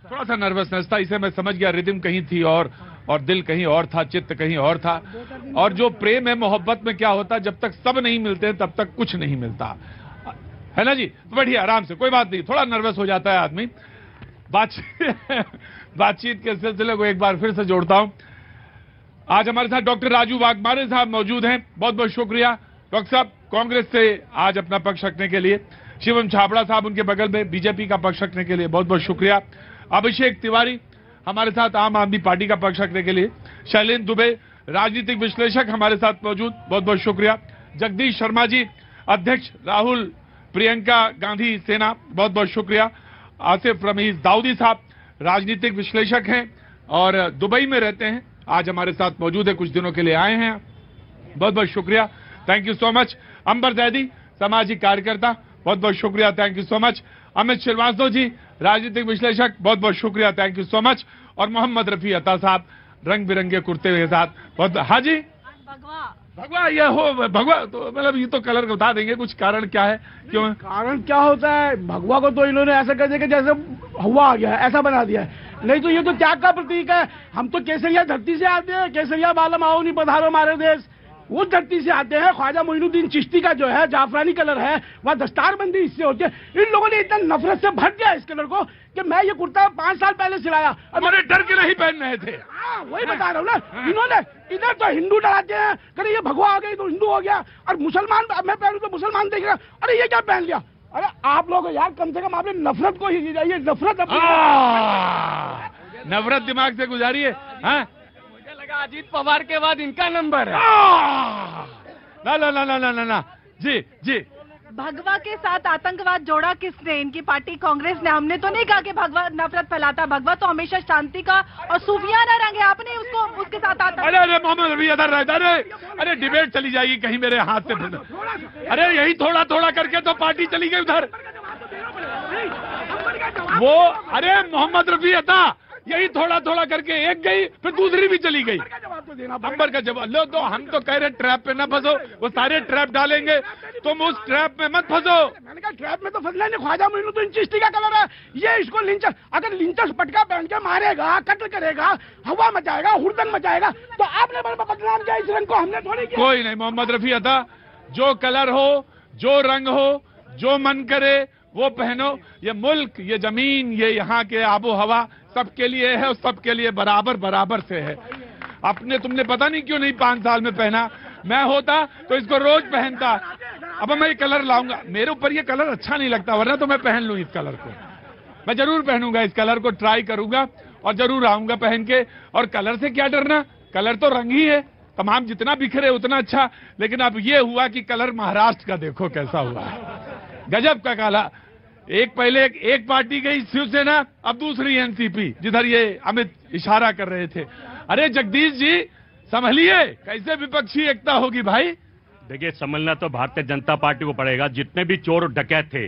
थोड़ा सा नर्वसनेस था, इसे मैं समझ गया। रिदम कहीं थी और दिल कहीं और था, चित्त कहीं और था। और जो प्रेम है, मोहब्बत में क्या होता है, जब तक सब नहीं मिलते तब तक कुछ नहीं मिलता है ना जी। तो बैठिए आराम से, कोई बात नहीं, थोड़ा नर्वस हो जाता है आदमी। बातचीत के सिलसिले को एक बार फिर से जोड़ता हूं। आज हमारे साथ डॉक्टर राजू वाघमारे साहब मौजूद हैं, बहुत बहुत शुक्रिया डॉक्टर साहब, कांग्रेस से आज अपना पक्ष रखने के लिए। शिवम छाबड़ा साहब उनके बगल में, बीजेपी का पक्ष रखने के लिए बहुत बहुत शुक्रिया। अभिषेक तिवारी हमारे साथ आम आदमी पार्टी का पक्ष रखने के लिए। शैलेंद्र दुबे राजनीतिक विश्लेषक हमारे साथ मौजूद, बहुत बहुत शुक्रिया। जगदीश शर्मा जी अध्यक्ष राहुल प्रियंका गांधी सेना, बहुत बहुत शुक्रिया। आसिफ रमीज दाऊदी साहब राजनीतिक विश्लेषक हैं और दुबई में रहते हैं, आज हमारे साथ मौजूद है, कुछ दिनों के लिए आए हैं, बहुत बहुत शुक्रिया, thank you so much. Ambar Zaidi सामाजिक कार्यकर्ता, बहुत बहुत शुक्रिया, thank you so much. Amit Srivastava ji राजनीतिक विश्लेषक, बहुत बहुत शुक्रिया, थैंक यू सो मच। और मोहम्मद रफी अता साहब रंग बिरंगे कुर्ते के साथ, बहुत। हाँ जी, भगवा ये हो, भगवा तो मतलब ये तो कलर बता देंगे, कुछ कारण क्या है, क्यों कारण क्या होता है? भगवा को तो इन्होंने ऐसा कर दिया कि जैसे हवा आ गया है, ऐसा बना दिया है। नहीं तो ये तो त्याग का प्रतीक है। हम तो केसरिया धरती से आते हैं, केसरिया बालम आओ नहीं पधारो हमारे देश, वो धरती से आते हैं। ख्वाजा मोइनुद्दीन चिश्ती का जो है जाफरानी कलर है, वह दस्तारबंदी इससे होती है। इन लोगों ने इतना नफरत से भर दिया इस कलर को कि मैं ये कुर्ता 5 साल पहले सिलाया, हमारे डर के नहीं पहन रहे थे। वही बता रहा हूँ ना, इन्होंने इधर तो हिंदू डराते हैं, कहीं ये भगवा आ गई तो हिंदू हो गया, और मुसलमान मैं पहनूं तो मुसलमान देख रहा, अरे ये क्या पहन लिया। अरे आप लोग यार कम से कम आपने नफरत को ही जाइए, नफरत नफरत दिमाग से गुजारिए। हाँ, मुझे लगा अजीत पवार के बाद इनका नंबर है। ना ना ना ना ना ना, जी जी। भगवा के साथ आतंकवाद जोड़ा किसने? इनकी पार्टी कांग्रेस ने। हमने तो नहीं कहा कि भगवा नफरत फैलाता। भगवा तो हमेशा शांति का और सूफियाना रंग है, आपने उसको उसके साथ अरे अरे मोहम्मद रफी अदर रहता, अरे डिबेट चली जाएगी कहीं मेरे हाथ से। अरे यही थोड़ा थोड़ा करके तो पार्टी चली गई उधर। वो अरे मोहम्मद रफी अता यही थोड़ा थोड़ा करके एक गई, फिर दूसरी भी चली गई। नंबर का जवाब लो, तो हम तो कह रहे ट्रैप पे ना फंसो, वो सारे ट्रैप डालेंगे, तुम उस ट्रैप में मत फंसो। मैंने कहा ट्रैप में तो फंसना नहीं, ख्वाजा मोइनुद्दीन चिश्ती का कलर है ये। इसको लिंचर, अगर लिंचर पटका पहन के मारेगा, कत्ल करेगा, हवा मचाएगा, हुड़दंग मचाएगा, तो आपने बदनाम किया इस रंग को, हमने थोड़ी किया। कोई नहीं मोहम्मद रफी अता, जो कलर हो, जो रंग हो, जो मन करे वो पहनो। ये मुल्क, ये जमीन, ये यहाँ के आबो हवा सबके लिए है और सबके लिए बराबर बराबर से है। अपने तुमने पता नहीं क्यों नहीं 5 साल में पहना, मैं होता तो इसको रोज पहनता। अब मैं ये कलर लाऊंगा, मेरे ऊपर ये कलर अच्छा नहीं लगता, वरना तो मैं पहन लूं इस कलर को। मैं जरूर पहनूंगा इस कलर को, ट्राई करूंगा और जरूर आऊंगा पहन के। और कलर से क्या डरना, कलर तो रंग ही है, तमाम जितना बिखरे उतना अच्छा। लेकिन अब ये हुआ कि कलर महाराष्ट्र का देखो कैसा हुआ है, गजब का काला। पहले एक पार्टी गई शिवसेना, अब दूसरी एनसीपी, जिधर ये अमित इशारा कर रहे थे। अरे जगदीश जी संभलिए, कैसे विपक्षी एकता होगी भाई। देखिए संभलना तो भारतीय जनता पार्टी को पड़ेगा। जितने भी चोर और डकैत थे,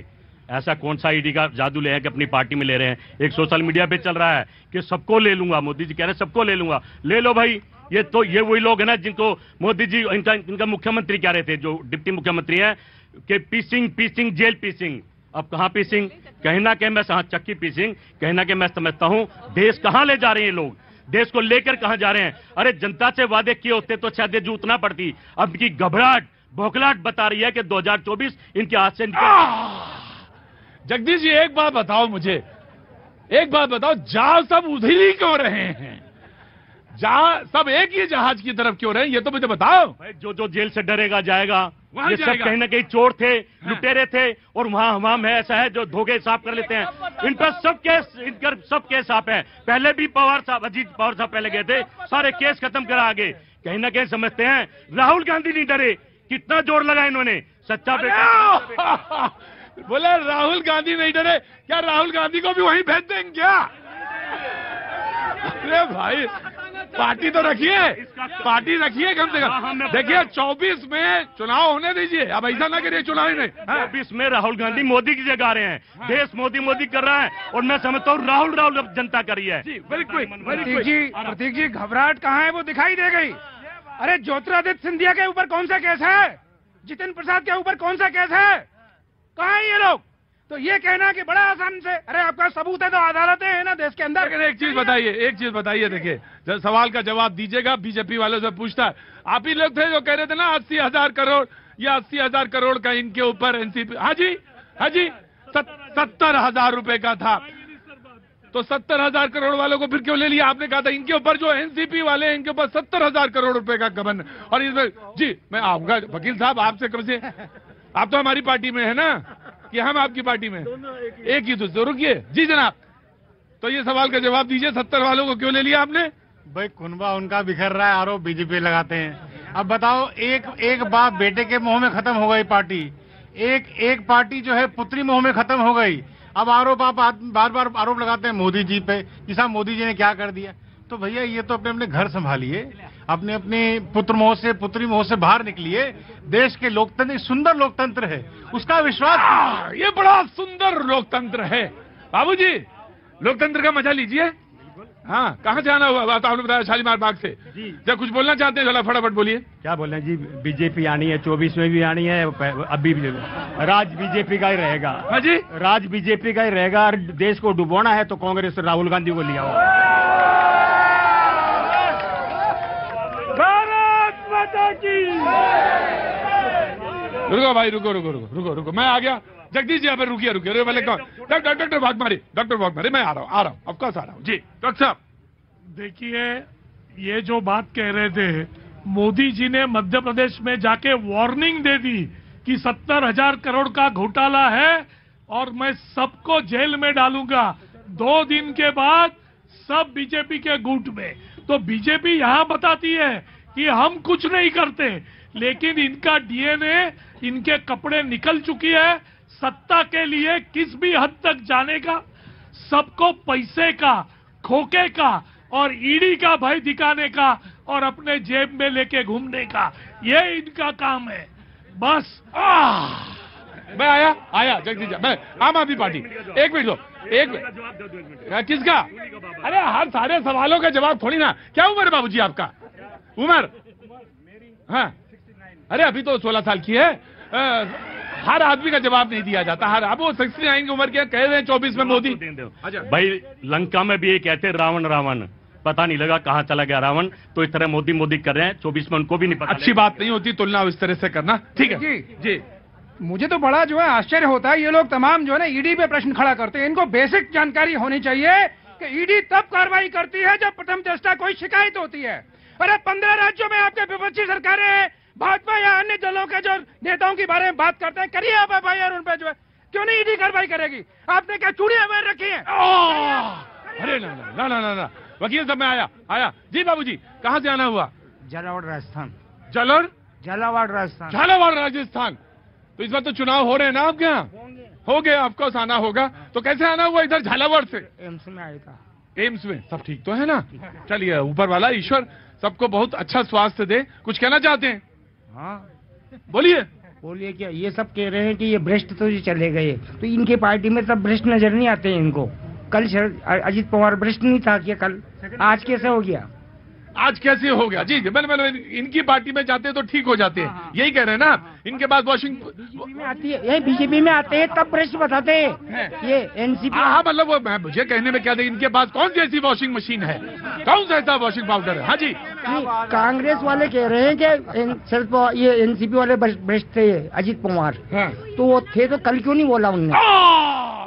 ऐसा कौन सा ईडी का जादू ले हैं कि अपनी पार्टी में ले रहे हैं। एक सोशल मीडिया पे चल रहा है कि सबको ले लूंगा, मोदी जी कह रहे हैं सबको ले लूंगा। ले लो भाई, ये वही लोग हैं ना जिनको मोदी जी इनका मुख्यमंत्री कह रहे थे, जो डिप्टी मुख्यमंत्री हैं, कि पीसिंग जेल पीसिंग। अब कहां पीसिंग, कहीं ना कहीं मैं चक्की पीसिंग, कहीं ना कहीं मैं समझता हूं देश कहां ले जा रहे हैं लोग, देश को लेकर कहां जा रहे हैं। अरे जनता से वादे किए होते तो शायद जूतना पड़ती। अब इनकी घबराहट बौखलाहट बता रही है कि 2024 इनके हाथ से जगदीश जी एक बात बताओ मुझे, एक बात बताओ, जा सब उधर ही क्यों रहे हैं, जा सब एक ही जहाज की तरफ क्यों रहे हैं, ये तो मुझे बताओ। भाई जो जेल से डरेगा जाएगा, ये सब जाएगा। कहीं ना कहीं चोर थे, लुटेरे थे, और वहां हमाम है, ऐसा है जो धोखे साफ कर लेते हैं। इन पर सब केस साफ है। पहले भी पवार साहब, अजीत पवार साहब पहले गए थे, सारे केस खत्म करा आगे। कहीं ना कहीं समझते हैं राहुल गांधी नहीं डरे, कितना जोर लगा इन्होंने, सच्चा बेटा। बोले राहुल गांधी नहीं डरे, क्या राहुल गांधी को भी वहीं भेज देंगे क्या? अरे भाई पार्टी तो रखिए, पार्टी रखिए कम से कम। देखिए 24 में चुनाव होने दीजिए, अब ऐसा ना करिए चुनाव ही नहीं। 24 में राहुल गांधी मोदी की जगह आ रहे हैं, देश मोदी कर रहा है, और मैं समझता हूँ राहुल अब जनता कर रही है। प्रतीक जी घबराहट कहाँ है वो दिखाई दे गई। अरे ज्योतिरादित्य सिंधिया के ऊपर कौन सा केस है, जितिन प्रसाद के ऊपर कौन सा केस है, कहाँ है ये लोग? तो ये कहना कि बड़ा आसान से, अरे आपका सबूत है तो अदालतें हैं ना देश के अंदर। लेकिन एक चीज बताइए, देखिए जब सवाल का जवाब दीजिएगा, बीजेपी वालों से पूछता है, आप ही लोग थे जो कह रहे थे ना 80,000 करोड़ या 80,000 करोड़ का इनके ऊपर एनसीपी, हाँ जी 70,000 रुपए का था, तो 70,000 करोड़ वालों को फिर क्यों ले लिया? आपने कहा था इनके ऊपर जो एनसीपी वाले हैं इनके ऊपर 70,000 करोड़ रुपए का गबन। और इसमें जी मैं आऊंगा वकील साहब आपसे, कब से आप तो हमारी पार्टी में है ना कि हम आपकी पार्टी में? एक ही तो रुकिए जी जनाब, तो ये सवाल का जवाब दीजिए, 70 वालों को क्यों ले लिया आपने? भाई कुनबा उनका बिखर रहा है, आरोप बीजेपी लगाते हैं। अब बताओ, एक बाप बेटे के मुंह में खत्म हो गई पार्टी, एक पार्टी जो है पुत्री मुंह में खत्म हो गई। अब आरोप आप बार बार आरोप लगाते हैं मोदी जी पे कि साहब मोदी जी ने क्या कर दिया। तो भैया ये तो अपने घर संभालिए, अपने पुत्र मोह से पुत्री मोह से बाहर निकलिए। देश के लोकतंत्र सुंदर लोकतंत्र है, उसका विश्वास, ये बड़ा सुंदर लोकतंत्र है बाबूजी, लोकतंत्र का मजा लीजिए। हाँ, कहाँ से आना हुआ? बात आपने बताया शालीमार बाग से। जब कुछ बोलना चाहते हैं जरा फटाफट बोलिए। क्या बोल रहे हैं जी? बीजेपी आनी है, 24 में भी आनी है, अभी राज बीजेपी का ही रहेगा। हाँ जी, राज बीजेपी का ही रहेगा। और देश को डुबोना है तो कांग्रेस राहुल गांधी को लिया हो। भारत माता की। रुको भाई, रुको, मैं आ गया। जगदीश जी, यहाँ पर रुकिए, पहले कौन? डॉक्टर वाघमारे, मैं आ रहा हूँ, ऑफकोर्स आ रहा हूँ जी। डॉक्टर साहब देखिए, ये जो बात कह रहे थे, मोदी जी ने मध्य प्रदेश में जाके वार्निंग दे दी कि 70,000 करोड़ का घोटाला है और मैं सबको जेल में डालूंगा। 2 दिन के बाद सब बीजेपी के गुट में। तो बीजेपी यहाँ बताती है कि हम कुछ नहीं करते, लेकिन इनका डीएनए, इनके कपड़े निकल चुकी है सत्ता के लिए किस भी हद तक जाने का, सबको पैसे का, खोके का और ईडी का भय दिखाने का और अपने जेब में लेके घूमने का, ये इनका काम है बस। मैं आया जगदीश जी, मैं आम आदमी पार्टी। एक मिनट दो, एक मिनट। किसका? अरे हर सारे सवालों का जवाब थोड़ी ना। क्या उम्र है बाबूजी आपका? उम्र? हाँ, अरे अभी तो 16 साल की है। हर आदमी का जवाब नहीं दिया जाता। हर अब वो 69 की उम्र के कह रहे हैं 24 में मोदी। भाई लंका में भी ये कहते रावण, पता नहीं लगा कहाँ चला गया रावण। तो इस तरह मोदी कर रहे हैं, 24 में उनको भी नहीं पता। अच्छी बात नहीं होती तुलना इस तरह से करना। ठीक है जी। मुझे तो बड़ा जो है आश्चर्य होता है, ये लोग तमाम जो है ना ईडी पे प्रश्न खड़ा करते हैं। इनको बेसिक जानकारी होनी चाहिए कि ईडी तब कार्रवाई करती है जब प्रथम दृष्टया कोई शिकायत होती है। अरे 15 राज्यों में आपके विपक्षी सरकारें हैं, भाजपा या अन्य दलों के जो नेताओं के बारे में बात करते हैं, करिए आप एफआईआर उन पे जो है। क्यों नहीं ईडी कार्रवाई करेगी? आपने क्या चूड़ियां मार रखी हैं? अरे ना, वकील साहब मैं आया जी। बाबूजी कहाँ से आना हुआ? झालावाड़ राजस्थान। झालावाड़ राजस्थान। तो इस बार तो चुनाव हो रहे हैं ना आपके यहाँ? हो गए, ऑफकोर्स आना होगा। तो कैसे आना हुआ इधर झालावाड़ से? एम्स में आया था। एम्स में सब ठीक तो है ना? चलिए, ऊपर वाला ईश्वर सबको बहुत अच्छा स्वास्थ्य दे। कुछ कहना चाहते हैं? हाँ बोलिए क्या? ये सब कह रहे हैं कि ये भ्रष्ट तो ये चले गए, तो इनके पार्टी में सब भ्रष्ट नजर नहीं आते हैं इनको। कल अजित पवार भ्रष्ट नहीं था क्या कल? आज कैसे हो गया? आज कैसे हो गया? जी मैंने इनकी पार्टी में जाते हैं तो ठीक हो जाते हैं, यही कह रहे हैं ना? इनके पास वॉशिंग में आती है, ये बीजेपी में आते हैं तब भ्रष्ट बताते हैं ये एनसीपी। हाँ, मतलब वो मुझे कहने में क्या था, इनके पास कौन सी ऐसी वॉशिंग मशीन है, कौन सा ऐसा वॉशिंग पाउडर है? हाँ जी, कांग्रेस वाले कह रहे हैं कि ये एनसीपी वाले भ्रष्ट थे अजित पवार। तो वो थे तो कल क्यों नहीं बोला उन्होंने?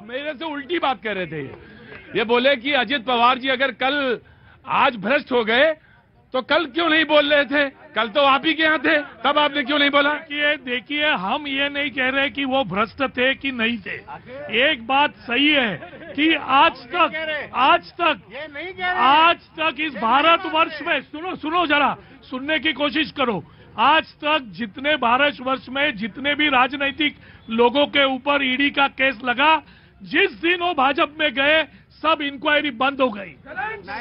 मेरे से उल्टी बात कर रहे थे। ये बोले कि अजित पवार जी अगर कल आज भ्रष्ट हो गए तो कल क्यों नहीं बोल रहे थे? कल तो आप ही के यहाँ थे, तब आपने क्यों नहीं बोला? देखिए हम ये नहीं कह रहे कि वो भ्रष्ट थे कि नहीं थे। एक बात सही है कि आज तक इस भारतवर्ष में, सुनो जरा, सुनने की कोशिश करो। आज तक जितने भारतवर्ष में जितने भी राजनीतिक लोगों के ऊपर ईडी का केस लगा, जिस दिन वो भाजपा में गए सब इंक्वायरी बंद हो गई,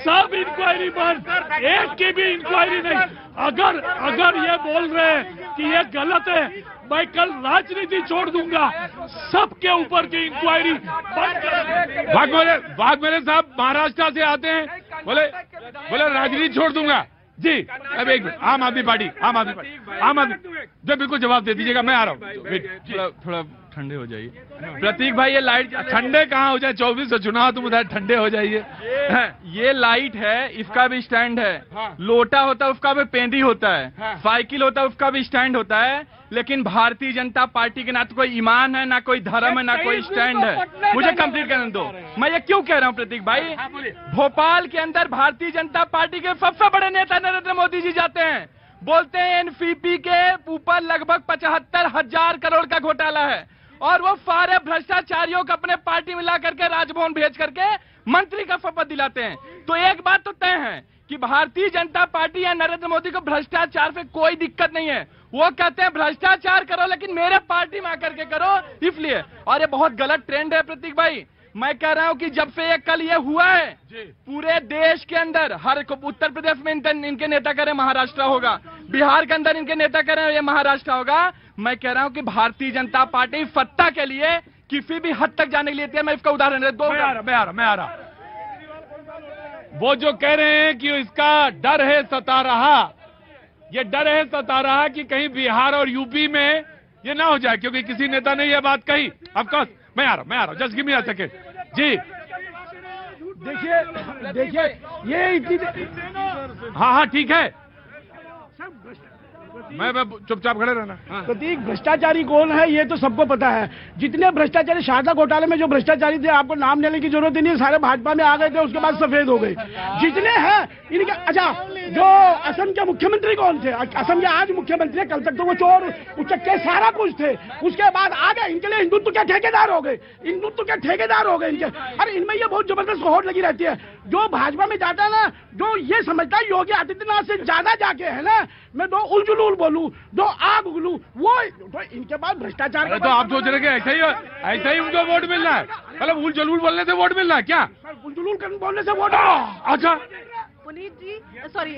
सब इंक्वायरी बंद, एक की भी इंक्वायरी नहीं। अगर ये बोल रहे हैं कि ये गलत है, मैं कल राजनीति छोड़ दूंगा, सबके ऊपर की इंक्वायरी बंद कर। वाघमारे साहब महाराष्ट्र से आते हैं, बोले राजनीति छोड़ दूंगा जी। अब एक आम आदमी पार्टी जो बिल्कुल जवाब दे दीजिएगा। मैं आ रहा हूँ, ठंडे हो जाइए। प्रतीक भाई ये लाइट ठंडे कहाँ हो जाए, 24 से चुनाव, तुम उधर ठंडे हो जाइए। ये लाइट है, इसका भी स्टैंड है। लोटा होता है उसका भी पेंदी होता है, साइकिल होता है उसका भी स्टैंड होता है, लेकिन भारतीय जनता पार्टी के ना तो कोई ईमान है, ना कोई धर्म है, ना कोई स्टैंड है। मुझे कंप्लीट करने दो। मैं ये क्यों कह रहा हूँ प्रतीक भाई, भोपाल के अंदर भारतीय जनता पार्टी के सबसे बड़े नेता नरेंद्र मोदी जी जाते हैं, बोलते हैं एनपीपी के ऊपर लगभग 75,000 करोड़ का घोटाला है, और वो सारे भ्रष्टाचारियों को अपने पार्टी में ला करके राजभवन भेज करके मंत्री का शपथ दिलाते हैं। तो एक बात तो तय है कि भारतीय जनता पार्टी या नरेंद्र मोदी को भ्रष्टाचार से कोई दिक्कत नहीं है। वो कहते हैं भ्रष्टाचार करो लेकिन मेरे पार्टी में आकर के करो, इसलिए। और ये बहुत गलत ट्रेंड है प्रतीक भाई। मैं कह रहा हूं कि जब से ये कल ये हुआ है, पूरे देश के अंदर हर उत्तर प्रदेश में इनके नेता कह रहे हैं महाराष्ट्र होगा, बिहार के अंदर इनके नेता कह रहे हैं ये महाराष्ट्र होगा। मैं कह रहा हूं कि भारतीय जनता पार्टी सत्ता के लिए किसी भी हद तक जाने के लिए, मैं इसका उदाहरण दो। मैं आ रहा। वो जो कह रहे हैं कि इसका डर है सता रहा, ये डर है सता रहा कि कहीं बिहार और यूपी में ये ना हो जाए, क्योंकि किसी नेता ने ये बात कही। ऑफकोर्स मैं आ रहा हूं, just give me a second जी। देखिए ये इतनी, हाँ ठीक है, मैं चुपचाप खड़े रहना। प्रतीक भ्रष्टाचारी कौन है ये तो सबको पता है। जितने भ्रष्टाचारी शारदा घोटाले में जो भ्रष्टाचारी थे, आपको नाम लेने की जरूरत ही नहीं, सारे भाजपा में आ गए थे, उसके बाद सफेद हो गए जितने हैं इनके। अच्छा, जो असम के मुख्यमंत्री कौन थे, असम के आज मुख्यमंत्री, कल तक तो वो चोर उचक्के सारा कुछ थे, उसके बाद आ गए इनके लिए हिंदुत्व के ठेकेदार हो गए, हिंदुत्व के ठेकेदार हो गए इनके। अरे इनमें ये बहुत जबरदस्त होड़ लगी रहती है। जो भाजपा में जाता है ना, जो ये समझता है योगी आदित्यनाथ से ज्यादा जाके है ना, मैं दो उलझुलूल बोलूं, दो आग उगलूं, वो तो इनके बाद भ्रष्टाचार। तो आप सोच रहे कि ऐसा ही उनको वोट मिलना है, मतलब उल जलूल बोलने से वोट मिलना है क्या? उल जलूल बोलने से वोट। अच्छा पुनीत जी, सॉरी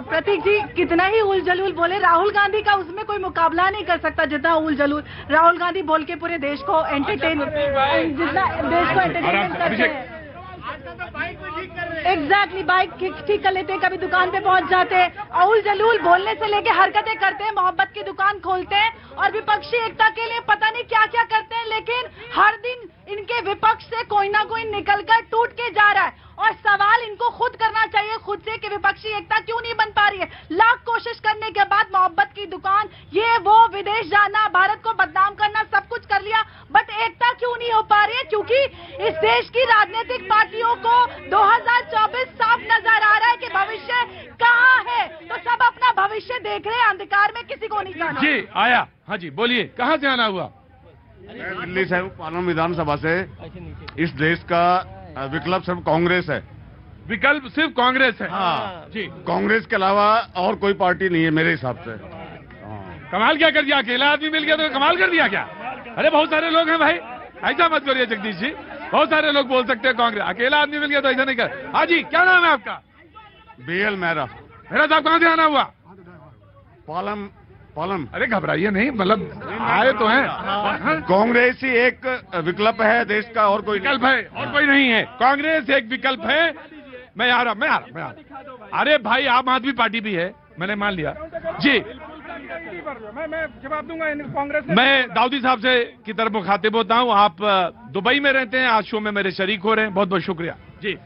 प्रतीक जी, कितना ही उल जलूल बोले, राहुल गांधी का उसमें कोई मुकाबला नहीं कर सकता जितना उल जलूल राहुल गांधी बोल के पूरे देश को एंटरटेन, जितना देश को एंटरटेनमेंट करते हैं। एग्जैक्टली, बाइक ठीक कर लेते हैं, कभी दुकान पे पहुंच जाते हैं, उल जलूल बोलने से लेके हरकतें करते हैं, मोहब्बत की दुकान खोलते हैं और विपक्षी एकता के लिए पता नहीं क्या क्या करते हैं, लेकिन हर दिन इनके विपक्ष से कोई ना कोई निकलकर टूट के जा रहा है। और सवाल इनको खुद करना चाहिए, खुद से, कि विपक्षी एकता क्यों नहीं बन पा रही है। लाख कोशिश करने के बाद मोहब्बत की दुकान, ये वो, विदेश जाना, भारत को बदनाम करना, सब कुछ कर लिया, बट एकता क्यों नहीं हो पा रही है? क्योंकि इस देश की राजनीतिक पार्टियों को 2024 साफ नजर आ रहा है कि भविष्य कहाँ है, तो सब अपना भविष्य देख रहे हैं, अंधकार में किसी को नहीं जाना। जी आया, हाँ जी बोलिए, कहाँ से आना हुआ? मैं दिल्ली से हूँ, पालम विधानसभा से। इस देश का विकल्प सिर्फ कांग्रेस है। विकल्प सिर्फ कांग्रेस है? हाँ जी, कांग्रेस के अलावा और कोई पार्टी नहीं है मेरे हिसाब से। कमाल क्या कर दिया, अकेला आदमी मिल गया तो कमाल कर दिया क्या? अरे बहुत सारे लोग हैं भाई, ऐसा मत करिए जगदीश जी, बहुत सारे लोग बोल सकते हैं कांग्रेस, अकेला आदमी मिल गया तो ऐसा नहीं कर। हाँ जी, क्या नाम है आपका? BL मेहरा। मेरा साहब कहाँ से आना हुआ? पालम। अरे घबराइए नहीं, मतलब आए तो हैं। कांग्रेस ही एक विकल्प है देश का, और कोई विकल्प है और कोई नहीं है। कांग्रेस एक विकल्प है। मैं आ रहा। अरे भाई आम आदमी पार्टी भी है, मैंने मान लिया जी। मैं जवाब दूंगा कांग्रेस। मैं दाऊदी साहब से की तरफ मुखातिब होता हूँ। आप दुबई में रहते हैं, आज शो में मेरे शरीक हो रहे हैं, बहुत बहुत शुक्रिया जी।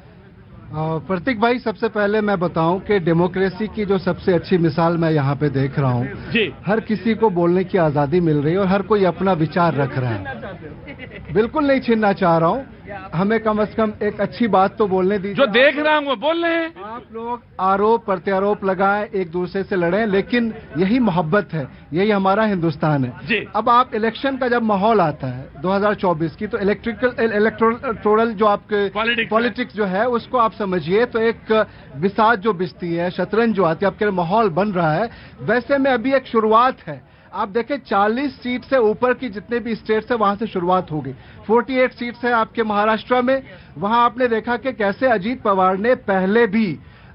प्रतीक भाई, सबसे पहले मैं बताऊं कि डेमोक्रेसी की जो सबसे अच्छी मिसाल मैं यहाँ पे देख रहा हूँ जी, हर किसी को बोलने की आजादी मिल रही है और हर कोई अपना विचार रख रहा है। बिल्कुल नहीं छीनना चाह रहा हूँ, हमें कम से कम एक अच्छी बात तो बोलने दीजिए। जो देख रहा हूँ वो बोल रहे हैं। आप लोग आरोप प्रत्यारोप लगाएं, एक दूसरे से लड़ें, लेकिन यही मोहब्बत है, यही हमारा हिंदुस्तान है जी। अब आप इलेक्शन का जब माहौल आता है 2024 की, तो इलेक्टोरल जो आपके पॉलिटिक्स जो है उसको आप समझिए तो एक बिसात जो बिजती है, शतरंज जो आती है, आपके माहौल बन रहा है। वैसे में अभी एक शुरुआत है। आप देखें 40 सीट से ऊपर की जितने भी स्टेट्स है वहां से शुरुआत होगी। 48 सीट्स है आपके महाराष्ट्र में। वहां आपने देखा कि कैसे अजीत पवार ने पहले भी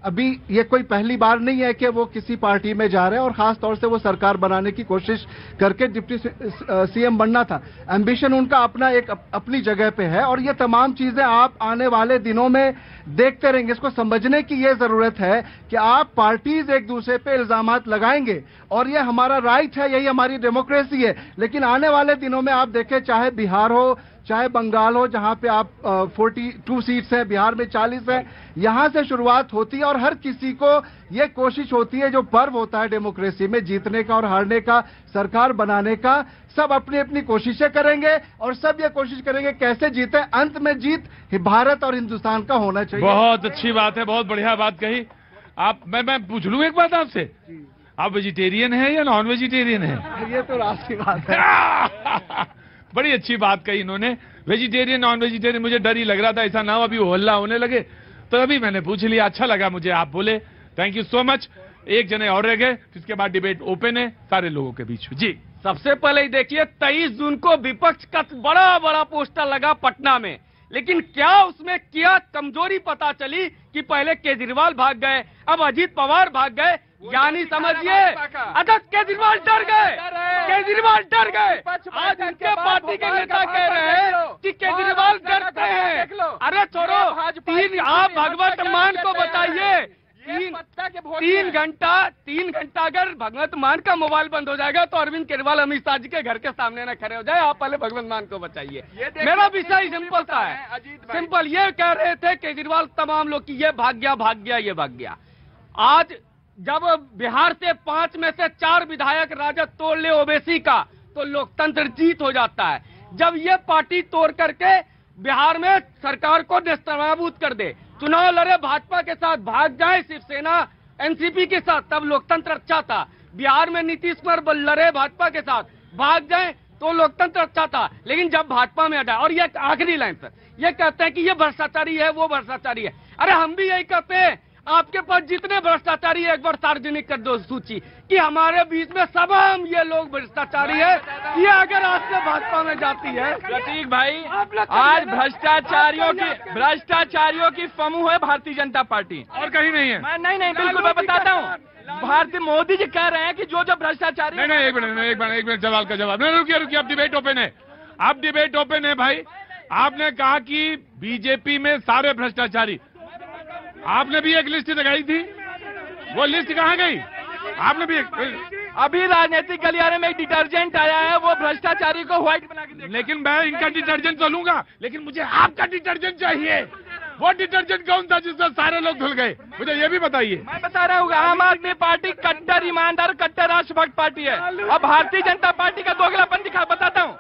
अभी ये कोई पहली बार नहीं है कि वो किसी पार्टी में जा रहे हैं, और खास तौर से वो सरकार बनाने की कोशिश करके डिप्टी सीएम बनना था। एम्बिशन उनका अपना एक अपनी जगह पे है, और ये तमाम चीजें आप आने वाले दिनों में देखते रहेंगे। इसको समझने की ये जरूरत है कि आप पार्टीज एक दूसरे पे इल्जामात लगाएंगे, और ये हमारा राइट है, यही हमारी डेमोक्रेसी है। लेकिन आने वाले दिनों में आप देखें, चाहे बिहार हो चाहे बंगाल हो, जहां पे आप 42 सीट्स हैं, बिहार में 40 है, यहां से शुरुआत होती है, और हर किसी को ये कोशिश होती है, जो पर्व होता है डेमोक्रेसी में, जीतने का और हारने का, सरकार बनाने का, सब अपनी अपनी कोशिशें करेंगे, और सब ये कोशिश करेंगे कैसे जीते। अंत में जीत भारत और हिंदुस्तान का होना चाहिए। बहुत अच्छी बात है, बहुत बढ़िया बात कही आप। मैं पूछ लूं एक बात आपसे, आप वेजिटेरियन हैं या नॉन वेजिटेरियन हैं? ये तो राज की बात है। बड़ी अच्छी बात कही इन्होंने, वेजिटेरियन नॉन वेजिटेरियन। मुझे डर ही लग रहा था ऐसा ना हो अभी हल्ला होने लगे, तो अभी मैंने पूछ लिया। अच्छा लगा मुझे आप बोले, थैंक यू सो मच। एक जने और रह गए, जिसके बाद डिबेट ओपन है सारे लोगों के बीच में। जी, सबसे पहले ही देखिए 23 जून को विपक्ष का बड़ा बड़ा पोस्टर लगा पटना में, लेकिन क्या उसमें क्या कमजोरी पता चली कि पहले केजरीवाल भाग गए, अब अजीत पवार भाग गए। यानी समझिए, अच्छा केजरीवाल डर गए, केजरीवाल डर गए। आज इनके पार्टी के नेता कह रहे हैं कि केजरीवाल डरते हैं। अरे छोड़ो, आप भगवत मान को बताइए, 3 घंटा अगर भगवत मान का मोबाइल बंद हो जाएगा तो अरविंद केजरीवाल अमित शाह जी के घर के सामने न खड़े हो जाए। आप पहले भगवत मान को बताइए। मेरा विषय सिंपल सा है, सिंपल। ये कह रहे थे केजरीवाल तमाम लोग की ये भाग गया, ये भाग गया। आज जब बिहार से 5 में से 4 विधायक राजद तोड़ ले ओबीसी का, तो लोकतंत्र जीत हो जाता है। जब ये पार्टी तोड़ करके बिहार में सरकार को नेस्तनाबूद कर दे, चुनाव लड़े भाजपा के साथ, भाग जाए शिवसेना एनसीपी के साथ, तब लोकतंत्र अच्छा था। बिहार में नीतीश कुमार लड़े भाजपा के साथ, भाग जाए तो लोकतंत्र अच्छा था। लेकिन जब भाजपा में हटा, और ये आखिरी लाइन सर, ये कहते हैं कि ये भ्रष्टाचारी है, वो भ्रष्टाचारी है। अरे हम भी यही कहते हैं, आपके पास जितने भ्रष्टाचारी है एक बार सार्वजनिक कर दो सूची कि हमारे बीच में सब हम ये लोग भ्रष्टाचारी है। ये अगर आज से भाजपा में जाती है, प्रतीक भाई, आज भ्रष्टाचारियों की समूह है भारतीय जनता पार्टी, और कहीं नहीं है। नहीं बिल्कुल, मैं बताता हूँ। भारतीय मोदी जी कह रहे हैं कि जो भ्रष्टाचारी। नहीं, एक मिनट सवाल का जवाब। नहीं, रुकिए, अब डिबेट ओपन है, अब डिबेट ओपन है भाई। आपने कहा कि बीजेपी में सारे भ्रष्टाचारी, आपने भी एक लिस्ट लगाई थी, वो लिस्ट कहाँ गई? आपने भी अभी राजनीतिक गलियारे में एक डिटर्जेंट आया है, वो भ्रष्टाचारी को व्हाइट बना के। लेकिन मैं इनका डिटर्जेंट तो लूंगा, लेकिन मुझे आपका डिटर्जेंट चाहिए। वो डिटर्जेंट कौन था जिससे सारे लोग धुल गए? मुझे ये भी बताइए। मैं बता रहा हूँ, आम आदमी पार्टी कट्टर ईमानदार, कट्टर राष्ट्रभक्त पार्टी है। अब भारतीय जनता पार्टी का दोगलापन बताता हूँ।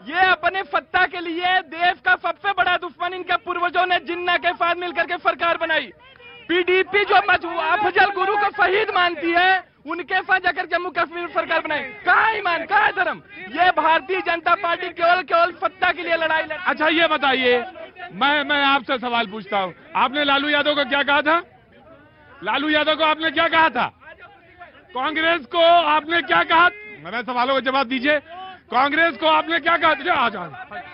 ये अपने सत्ता के लिए देश का सबसे बड़ा दुश्मन, इनके पूर्वजों ने जिन्ना के साथ मिलकर के सरकार बनाई। पीडीपी जो अफजल गुरु को शहीद मानती है, उनके साथ जाकर जम्मू कश्मीर में सरकार बनाई। कहाँ ईमान, कहाँ धर्म? ये भारतीय जनता पार्टी केवल सत्ता के लिए लड़ाई लड़। अच्छा ये बताइए, मैं आपसे सवाल पूछता हूँ, आपने लालू यादव को क्या कहा था? लालू यादव को आपने क्या कहा था? कांग्रेस को आपने क्या कहा? मेरे सवालों का जवाब दीजिए। कांग्रेस को आपने क्या कहा?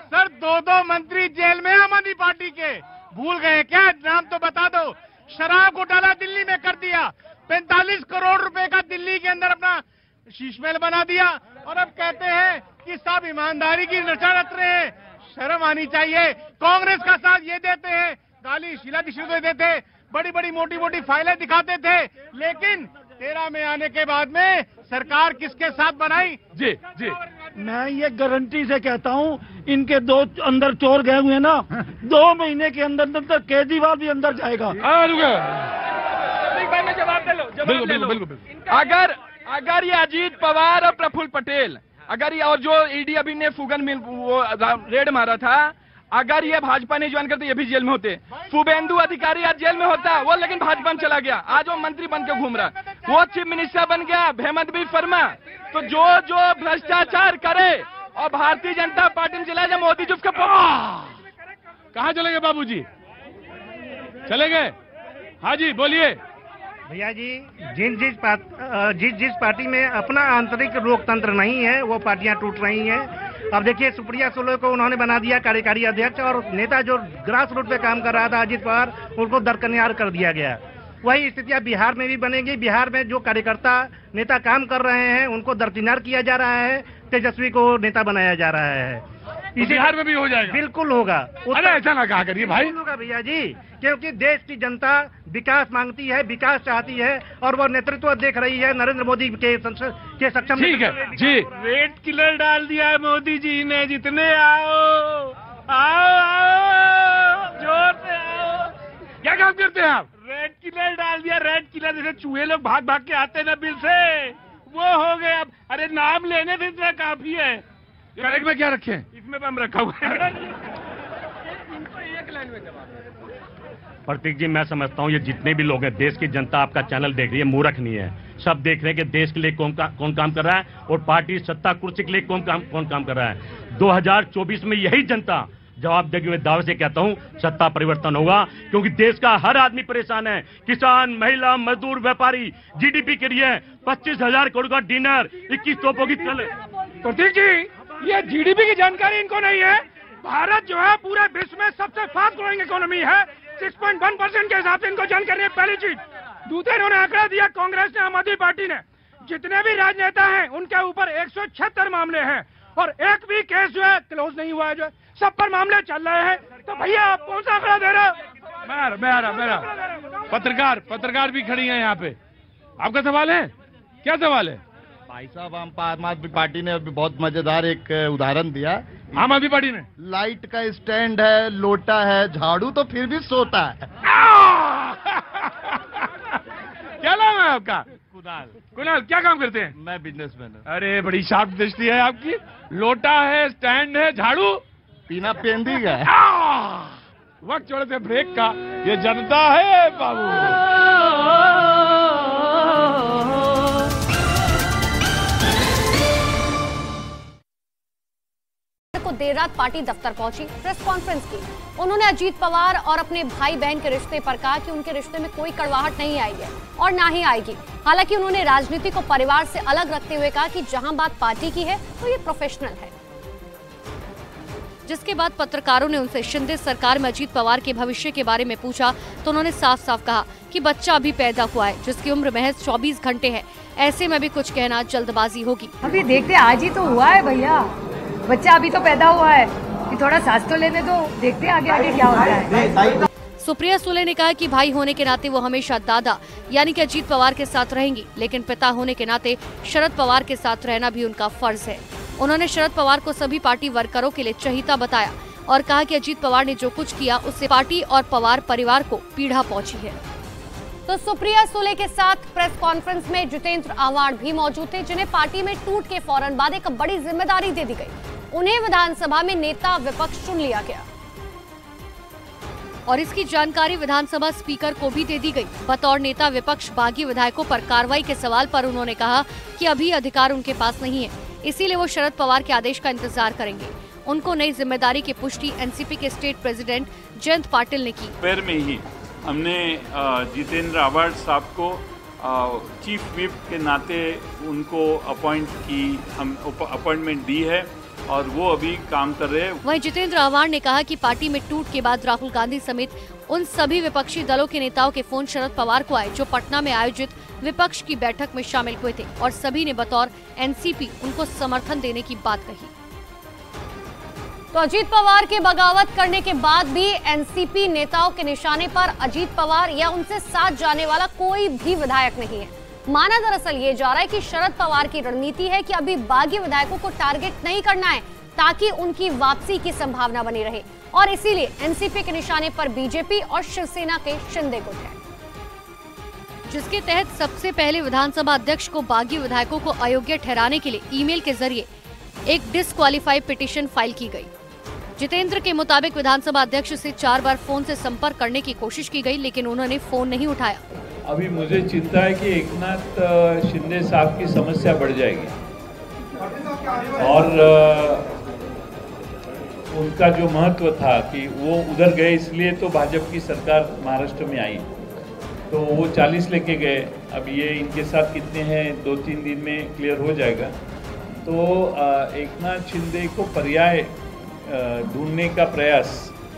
सर 2 मंत्री जेल में आम आदमी पार्टी के, भूल गए क्या? नाम तो बता दो। शराब घोटाला दिल्ली में कर दिया, 45 करोड़ रुपए का दिल्ली के अंदर अपना शीश महल बना दिया, और अब कहते हैं कि सब ईमानदारी की नशा रच रहे हैं। शर्म आनी चाहिए। कांग्रेस का साथ ये देते हैं, गाली शीला दीक्षित को देते, बड़ी बड़ी मोटी फाइलें दिखाते थे, लेकिन 13 में आने के बाद में सरकार किसके साथ बनाई? जी, मैं ये गारंटी से कहता हूँ, इनके 2 अंदर चोर गए हुए ना, 2 महीने के अंदर केजरीवाल भी अंदर जाएगा। बिल्कुल। अगर ये अजीत पवार और प्रफुल्ल पटेल, अगर ये और जो ईडी अभी ने फुगन मिल वो रेड मारा था, अगर ये भाजपा नहीं ज्वाइन करते ये भी जेल में होते। शुभेंदु अधिकारी आज जेल में होता वो, लेकिन भाजपा में चला गया, आज वो मंत्री बन के घूम रहा, वो चीफ मिनिस्टर बन गया हेमंत बी शर्मा। तो जो भ्रष्टाचार करे और भारतीय जनता पार्टी में चला जाए, मोदी जी उसके कहाँ चले गए? बाबूजी चले गए? हाँ जी बोलिए। भैया जी, जिस पार्टी में अपना आंतरिक लोकतंत्र नहीं है, वो पार्टियां टूट रही हैं। अब देखिए, सुप्रिया सुले को उन्होंने बना दिया कार्यकारी अध्यक्ष, और नेता जो ग्रास रूट पे काम कर रहा था अजीत पवार, उनको दरकिनार कर दिया गया। वही स्थितियां बिहार में भी बनेगी। बिहार में जो कार्यकर्ता नेता काम कर रहे हैं उनको दरकिनार किया जा रहा है, तेजस्वी को नेता बनाया जा रहा है। बिहार में भी हो जाएगा? बिल्कुल होगा। अरे ऐसा ना कहा करिए भाई। होगा भैया जी, क्योंकि देश की जनता विकास मांगती है, विकास चाहती है और वो नेतृत्व देख रही है नरेंद्र मोदी के सक्षम। ठीक है जी। रेड किलर डाल दिया है मोदी जी ने, जितने आओ जोर से आओ। क्या काम करते हैं आप? रेड किलर डाल दिया, रेड किलर। जैसे चूहे लोग भाग भाग के आते हैं ना बिल से, वो हो गए अब। अरे नाम लेने से इतना काफी है। बैग में क्या रखे? इसमें बम रखा हुआ है। प्रतीक जी, मैं समझता हूँ ये जितने भी लोग हैं, देश की जनता आपका चैनल देख रही है, मूर्ख नहीं है। सब देख रहे हैं कि देश के लिए कौन काम कर रहा है और पार्टी सत्ता कुर्सी के लिए कौन काम कर रहा है। 2024 में यही जनता जवाब देगी। मैं दावे से कहता हूँ सत्ता परिवर्तन होगा, क्योंकि देश का हर आदमी परेशान है। किसान, महिला, मजदूर, व्यापारी। जीडीपी के लिए 25,000 करोड़ का डिनर, 21 तोपों की चल। प्रतीक जी, ये जीडीपी की जानकारी इनको नहीं है। भारत जो है पूरे विश्व में सबसे फास्ट ग्रोइंग इकोनॉमी है। 6.1% के हिसाब से इनको जानकारी है। पहली चीज। दूसरे इन्होंने आंकड़ा दिया कांग्रेस ने, आम आदमी पार्टी ने, जितने भी राजनेता हैं उनके ऊपर 176 मामले हैं और एक भी केस जो है क्लोज नहीं हुआ है। जो सब पर मामले चल रहे हैं। तो भैया आप कौन सा आंकड़ा दे रहे हो? मेरा पत्रकार भी खड़ी है यहाँ पे। आपका सवाल है? क्या सवाल है? भाई साहब, आम आदमी पार्टी ने अभी बहुत मजेदार एक उदाहरण दिया। आम आदमी पार्टी ने लाइट का स्टैंड है, लोटा है, झाड़ू तो फिर भी सोता है। क्या नाम है आपका? कुणाल, क्या काम करते हैं? मैं बिजनेसमैन हूँ। अरे बड़ी शार्प दृष्टि है आपकी। लोटा है, स्टैंड है, झाड़ू पीना पेंदी है। वक्त छोड़े थे ब्रेक का। ये जनता है बाबू। को देर रात पार्टी दफ्तर पहुंची, प्रेस कॉन्फ्रेंस की। उन्होंने अजीत पवार और अपने भाई बहन के रिश्ते पर कहा कि उनके रिश्ते में कोई कड़वाहट नहीं आई है और ना ही आएगी। हालांकि उन्होंने राजनीति को परिवार से अलग रखते हुए कहा कि जहां बात पार्टी की है तो ये प्रोफेशनल है। जिसके बाद पत्रकारों ने उनसे शिंदे सरकार में अजीत पवार के भविष्य के बारे में पूछा तो उन्होंने साफ साफ कहा कि बच्चा अभी पैदा हुआ है, जिसकी उम्र महज 24 घंटे है। ऐसे में भी कुछ कहना जल्दबाजी होगी। अभी देखते, आज ही तो हुआ है भैया, बच्चा अभी तो पैदा हुआ है, कि थोड़ा सांस तो लेने दो, देखते आगे आगे क्या होता है। सुप्रिया सुले ने कहा कि भाई होने के नाते वो हमेशा दादा यानी कि अजीत पवार के साथ रहेंगी, लेकिन पिता होने के नाते शरद पवार के साथ रहना भी उनका फर्ज है। उन्होंने शरद पवार को सभी पार्टी वर्करों के लिए चहीता बताया और कहा कि अजीत पवार ने जो कुछ किया उससे पार्टी और पवार परिवार को पीड़ा पहुंची है। तो सुप्रिया सुले के साथ प्रेस कॉन्फ्रेंस में जितेंद्र आव्हाड भी मौजूद थे, जिन्हें पार्टी में टूट के फौरन बाद एक बड़ी जिम्मेदारी दे दी गई। उन्हें विधानसभा में नेता विपक्ष चुन लिया गया और इसकी जानकारी विधानसभा स्पीकर को भी दे दी गई। बतौर नेता विपक्ष बागी विधायकों पर कार्रवाई के सवाल पर उन्होंने कहा कि अभी अधिकार उनके पास नहीं है, इसीलिए वो शरद पवार के आदेश का इंतजार करेंगे। उनको नई जिम्मेदारी की पुष्टि एनसीपी के स्टेट प्रेसिडेंट जयंत पाटिल ने की। दोपहर में ही हमने जितेंद्र आव्हाड साहब को चीफ व्हिप के नाते उनको अपॉइंटमेंट दी है और वो अभी काम कर रहे हैं। वहीं जितेंद्र आव्हाड ने कहा कि पार्टी में टूट के बाद राहुल गांधी समेत उन सभी विपक्षी दलों के नेताओं के फोन शरद पवार को आए जो पटना में आयोजित विपक्ष की बैठक में शामिल हुए थे और सभी ने बतौर एनसीपी उनको समर्थन देने की बात कही। तो अजीत पवार के बगावत करने के बाद भी एनसीपी नेताओं के निशाने पर अजीत पवार या उनसे साथ जाने वाला कोई भी विधायक नहीं है। माना दरअसल ये जा रहा है कि शरद पवार की रणनीति है कि अभी बागी विधायकों को टारगेट नहीं करना है ताकि उनकी वापसी की संभावना बनी रहे और इसीलिए एनसीपी के निशाने पर बीजेपी और शिवसेना के शिंदे गुट है, जिसके तहत सबसे पहले विधानसभा अध्यक्ष को बागी विधायकों को अयोग्य ठहराने के लिए ईमेल के जरिए एक डिस्क्वालीफाई पिटीशन फाइल की गई। जितेंद्र के मुताबिक विधानसभा अध्यक्ष से 4 बार फोन से संपर्क करने की कोशिश की गई, लेकिन उन्होंने फोन नहीं उठाया। अभी मुझे चिंता है कि एकनाथ शिंदे साहब की समस्या बढ़ जाएगी और उनका जो महत्व था कि वो उधर गए इसलिए तो भाजपा की सरकार महाराष्ट्र में आई, तो वो 40 लेके गए। अब ये इनके साथ कितने हैं 2-3 दिन में क्लियर हो जाएगा। तो एकनाथ शिंदे को पर्याय ढूंढने का प्रयास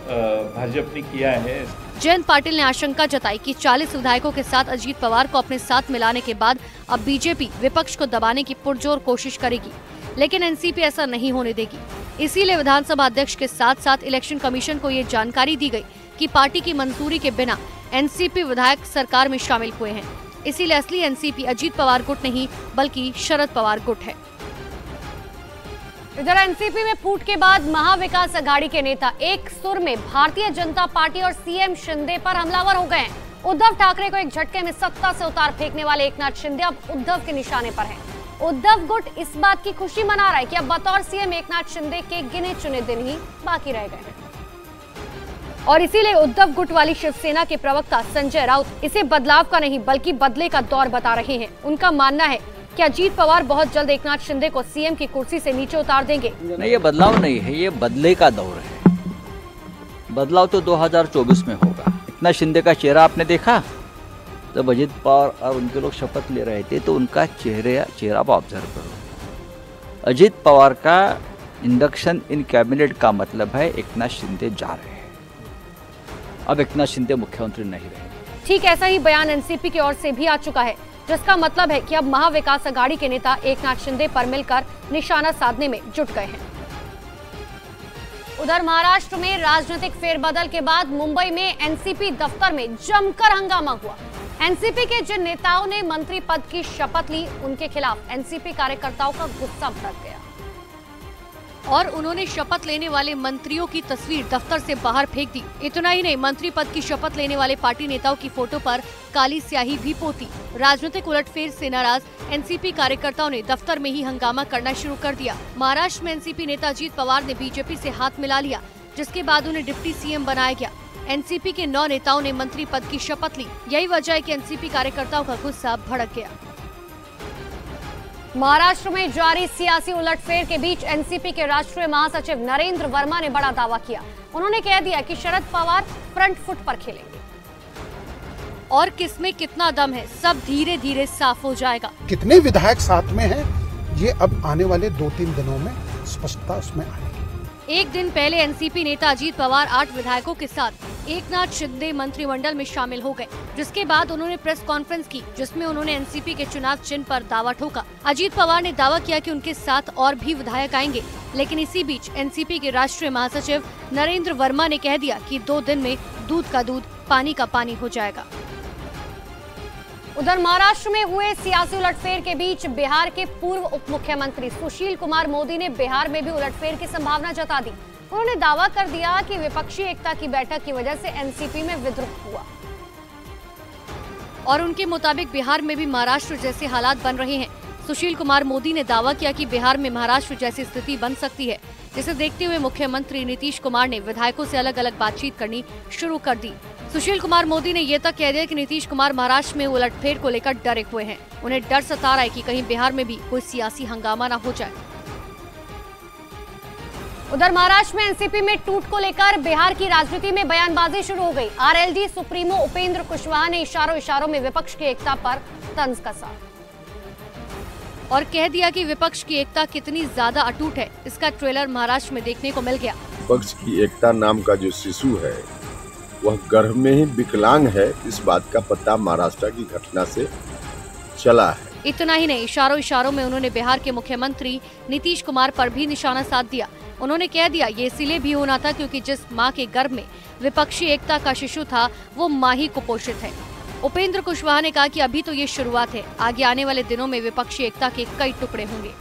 भाजपा ने किया है। जयंत पाटिल ने आशंका जताई कि 40 विधायकों के साथ अजीत पवार को अपने साथ मिलाने के बाद अब बीजेपी विपक्ष को दबाने की पुरजोर कोशिश करेगी, लेकिन एनसीपी ऐसा नहीं होने देगी। इसीलिए विधानसभा अध्यक्ष के साथ साथ इलेक्शन कमीशन को ये जानकारी दी गई कि पार्टी की मंजूरी के बिना एनसीपी विधायक सरकार में शामिल हुए हैं। इसीलिए असली एनसीपी अजीत पवार गुट नहीं बल्कि शरद पवार गुट है। इधर एनसीपी में फूट के बाद महाविकास अघाड़ी के नेता एक सुर में भारतीय जनता पार्टी और सीएम शिंदे पर हमलावर हो गए हैं। उद्धव ठाकरे को एक झटके में सत्ता से उतार फेंकने वाले एकनाथ शिंदे अब उद्धव के निशाने पर हैं। उद्धव गुट इस बात की खुशी मना रहा है कि अब बतौर सीएम एकनाथ शिंदे के गिने चुने दिन ही बाकी रह गए हैं और इसीलिए उद्धव गुट वाली शिवसेना के प्रवक्ता संजय राउत इसे बदलाव का नहीं बल्कि बदले का दौर बता रहे हैं। उनका मानना है कि अजीत पवार बहुत जल्द एकनाथ शिंदे को सीएम की कुर्सी से नीचे उतार देंगे। नहीं, ये बदलाव नहीं है, ये बदले का दौर है। बदलाव तो 2024 में होगा। एकनाथ शिंदे का चेहरा आपने देखा जब अजीत पवार और उनके लोग शपथ ले रहे थे, तो उनका चेहरा आप ऑब्जर्व करो। अजीत पवार का इंडक्शन इन कैबिनेट का मतलब है एकनाथ शिंदे जा रहे हैं। अब एकनाथ शिंदे मुख्यमंत्री नहीं रहेंगे। ठीक ऐसा ही बयान एनसीपी की ओर से भी आ चुका है, जिसका मतलब है कि अब महाविकास अघाड़ी के नेता एकनाथ शिंदे पर मिलकर निशाना साधने में जुट गए हैं। उधर महाराष्ट्र में राजनीतिक फेरबदल के बाद मुंबई में एनसीपी दफ्तर में जमकर हंगामा हुआ। एनसीपी के जिन नेताओं ने मंत्री पद की शपथ ली, उनके खिलाफ एनसीपी कार्यकर्ताओं का गुस्सा भड़क गया और उन्होंने शपथ लेने वाले मंत्रियों की तस्वीर दफ्तर से बाहर फेंक दी। इतना ही नहीं, मंत्री पद की शपथ लेने वाले पार्टी नेताओं की फोटो पर काली स्याही भी पोती। राजनीतिक उलटफेर से नाराज एनसीपी कार्यकर्ताओं ने दफ्तर में ही हंगामा करना शुरू कर दिया। महाराष्ट्र में एनसीपी नेता अजीत पवार ने बीजेपी से हाथ मिला लिया, जिसके बाद उन्हें डिप्टी सीएम बनाया गया। एनसीपी के 9 नेताओं ने मंत्री पद की शपथ ली। यही वजह है कि एनसीपी कार्यकर्ताओं का गुस्सा भड़क गया। महाराष्ट्र में जारी सियासी उलटफेर के बीच एनसीपी के राष्ट्रीय महासचिव नरेंद्र वर्मा ने बड़ा दावा किया। उन्होंने कह दिया कि शरद पवार फ्रंट फुट पर खेलेंगे और किसमें कितना दम है सब धीरे धीरे साफ हो जाएगा। कितने विधायक साथ में हैं, ये अब आने वाले 2-3 दिनों में स्पष्टता उसमें आएगी। एक दिन पहले एनसीपी नेता अजीत पवार 8 विधायकों के साथ एकनाथ शिंदे मंत्रिमंडल में शामिल हो गए, जिसके बाद उन्होंने प्रेस कॉन्फ्रेंस की, जिसमें उन्होंने एनसीपी के चुनाव चिन्ह पर दावा ठोका। अजीत पवार ने दावा किया कि उनके साथ और भी विधायक आएंगे, लेकिन इसी बीच एनसीपी के राष्ट्रीय महासचिव नरेंद्र वर्मा ने कह दिया कि 2 दिन में दूध का दूध पानी का पानी हो जाएगा। उधर महाराष्ट्र में हुए सियासी उलटफेर के बीच बिहार के पूर्व उप मुख्यमंत्री सुशील कुमार मोदी ने बिहार में भी उलटफेर की संभावना जता दी। उन्होंने दावा कर दिया कि विपक्षी एकता की बैठक की वजह से एनसीपी में विद्रोह हुआ और उनके मुताबिक बिहार में भी महाराष्ट्र जैसे हालात बन रहे हैं। सुशील कुमार मोदी ने दावा किया कि बिहार में महाराष्ट्र जैसी स्थिति बन सकती है, जिसे देखते हुए मुख्यमंत्री नीतीश कुमार ने विधायकों से अलग अलग बातचीत करनी शुरू कर दी। सुशील कुमार मोदी ने ये तक कह दिया कि नीतीश कुमार महाराष्ट्र में उलटफेर को लेकर डरे हुए हैं। उन्हें डर सता रहा है कि कहीं बिहार में भी कोई सियासी हंगामा न हो जाए। उधर महाराष्ट्र में एनसीपी में टूट को लेकर बिहार की राजनीति में बयानबाजी शुरू हो गई। आरएलडी सुप्रीमो उपेंद्र कुशवाहा ने इशारों में विपक्ष की एकता पर तंज कसा और कह दिया कि विपक्ष की एकता कितनी ज्यादा अटूट है, इसका ट्रेलर महाराष्ट्र में देखने को मिल गया। विपक्ष की एकता नाम का जो शिशु है वह गर्भ में ही विकलांग है, इस बात का पता महाराष्ट्र की घटना से चला है। इतना ही नहीं, इशारों में उन्होंने बिहार के मुख्यमंत्री नीतीश कुमार पर भी निशाना साध दिया। उन्होंने कह दिया ये इसलिए भी होना था क्योंकि जिस मां के गर्भ में विपक्षी एकता का शिशु था वो मां ही कुपोषित है। उपेंद्र कुशवाहा ने कहा कि अभी तो ये शुरुआत है, आगे आने वाले दिनों में विपक्षी एकता के कई टुकड़े होंगे।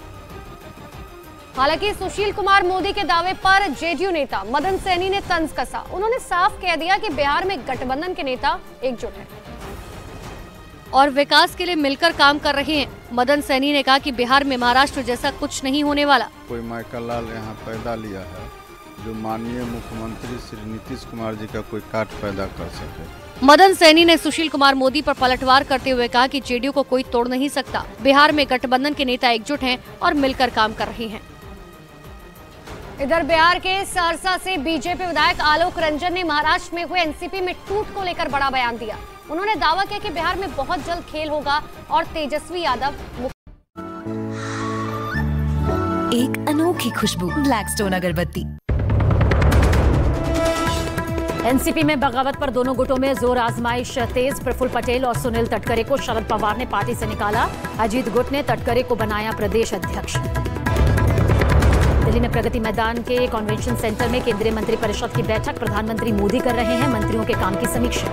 हालांकि सुशील कुमार मोदी के दावे पर जेडीयू नेता मदन सैनी ने तंज कसा। उन्होंने साफ कह दिया कि बिहार में गठबंधन के नेता एकजुट हैं और विकास के लिए मिलकर काम कर रहे हैं। मदन सैनी ने कहा कि बिहार में महाराष्ट्र जैसा कुछ नहीं होने वाला। कोई माइकल लाल यहाँ पैदा लिया है जो माननीय मुख्यमंत्री श्री नीतीश कुमार जी का कोई काट पैदा कर सके। मदन सैनी ने सुशील कुमार मोदी पर पलटवार करते हुए कहा कि जेडीयू को कोई तोड़ नहीं सकता। बिहार में गठबंधन के नेता एकजुट हैं और मिलकर काम कर रहे हैं। इधर बिहार के सहरसा से बीजेपी विधायक आलोक रंजन ने महाराष्ट्र में हुए एनसीपी में टूट को लेकर बड़ा बयान दिया। उन्होंने दावा किया कि बिहार में बहुत जल्द खेल होगा और तेजस्वी यादव। एक अनोखी खुशबू ब्लैकस्टोन अगरबत्ती। एनसीपी में बगावत पर दोनों गुटों में जोर आजमाइश तेज। प्रफुल्ल पटेल और सुनील तटकरे को शरद पवार ने पार्टी से निकाला। अजीत गुट ने तटकरे को बनाया प्रदेश अध्यक्ष। दिल्ली में प्रगति मैदान के कन्वेंशन सेंटर में केंद्रीय मंत्रिपरिषद की बैठक। प्रधानमंत्री मोदी कर रहे हैं मंत्रियों के काम की समीक्षा।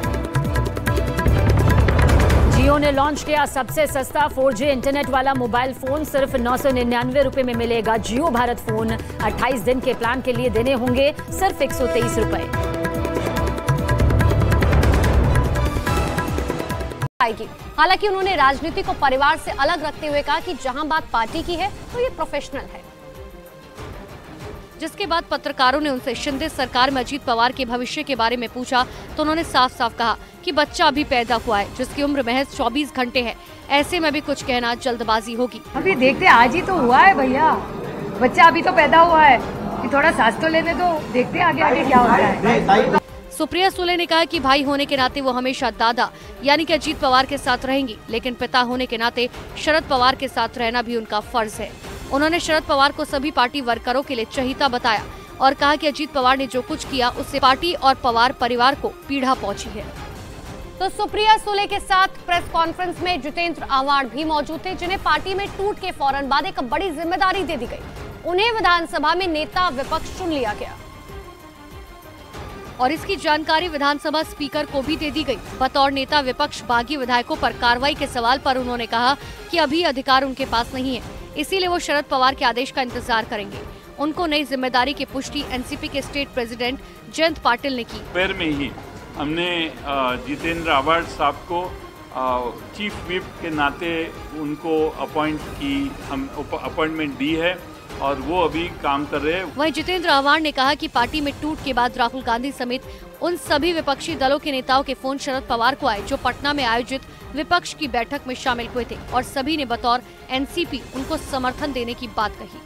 जियो ने लॉन्च किया सबसे सस्ता 4G इंटरनेट वाला मोबाइल फोन। सिर्फ 999 रुपए में मिलेगा जियो भारत फोन। 28 दिन के प्लान के लिए देने होंगे सिर्फ 123 रुपए। हालांकि उन्होंने राजनीति को परिवार से अलग रखते हुए कहा कि जहां बात पार्टी की है तो ये प्रोफेशनल है। जिसके बाद पत्रकारों ने उनसे शिंदे सरकार में अजीत पवार के भविष्य के बारे में पूछा तो उन्होंने साफ साफ कहा कि बच्चा अभी पैदा हुआ है जिसकी उम्र महज 24 घंटे है। ऐसे में भी कुछ कहना जल्दबाजी होगी। अभी देखते आज ही तो हुआ है भैया, बच्चा अभी तो पैदा हुआ है कि थोड़ा सांस तो लेने दो, देखते आगे आगे क्या होता है। सुप्रिया सुले ने कहा कि भाई होने के नाते वो हमेशा दादा यानी कि अजीत पवार के साथ रहेंगी, लेकिन पिता होने के नाते शरद पवार के साथ रहना भी उनका फर्ज है। उन्होंने शरद पवार को सभी पार्टी वर्करों के लिए चहीता बताया और कहा कि अजीत पवार ने जो कुछ किया उससे पार्टी और पवार परिवार को पीड़ा पहुंची है। तो सुप्रिया सुले के साथ प्रेस कॉन्फ्रेंस में जितेंद्र आव्हाड भी मौजूद थे, जिन्हें पार्टी में टूट के फौरन बाद एक बड़ी जिम्मेदारी दे दी गई। उन्हें विधानसभा में नेता विपक्ष चुन लिया गया और इसकी जानकारी विधानसभा स्पीकर को भी दे दी गई। बतौर नेता विपक्ष बागी विधायकों पर कार्रवाई के सवाल पर उन्होंने कहा कि अभी अधिकार उनके पास नहीं है, इसीलिए वो शरद पवार के आदेश का इंतजार करेंगे। उनको नई जिम्मेदारी की पुष्टि एनसीपी के स्टेट प्रेसिडेंट जयंत पाटिल ने की। दोपहर में ही हमने जितेंद्र आव्हाड साहब को चीफ व्हिप के नाते उनको अपॉइंटमेंट दी है और वो अभी काम कर रहे हैं। वहीं जितेंद्र आव्हाड ने कहा कि पार्टी में टूट के बाद राहुल गांधी समेत उन सभी विपक्षी दलों के नेताओं के फोन शरद पवार को आए जो पटना में आयोजित विपक्ष की बैठक में शामिल हुए थे और सभी ने बतौर एनसीपी उनको समर्थन देने की बात कही।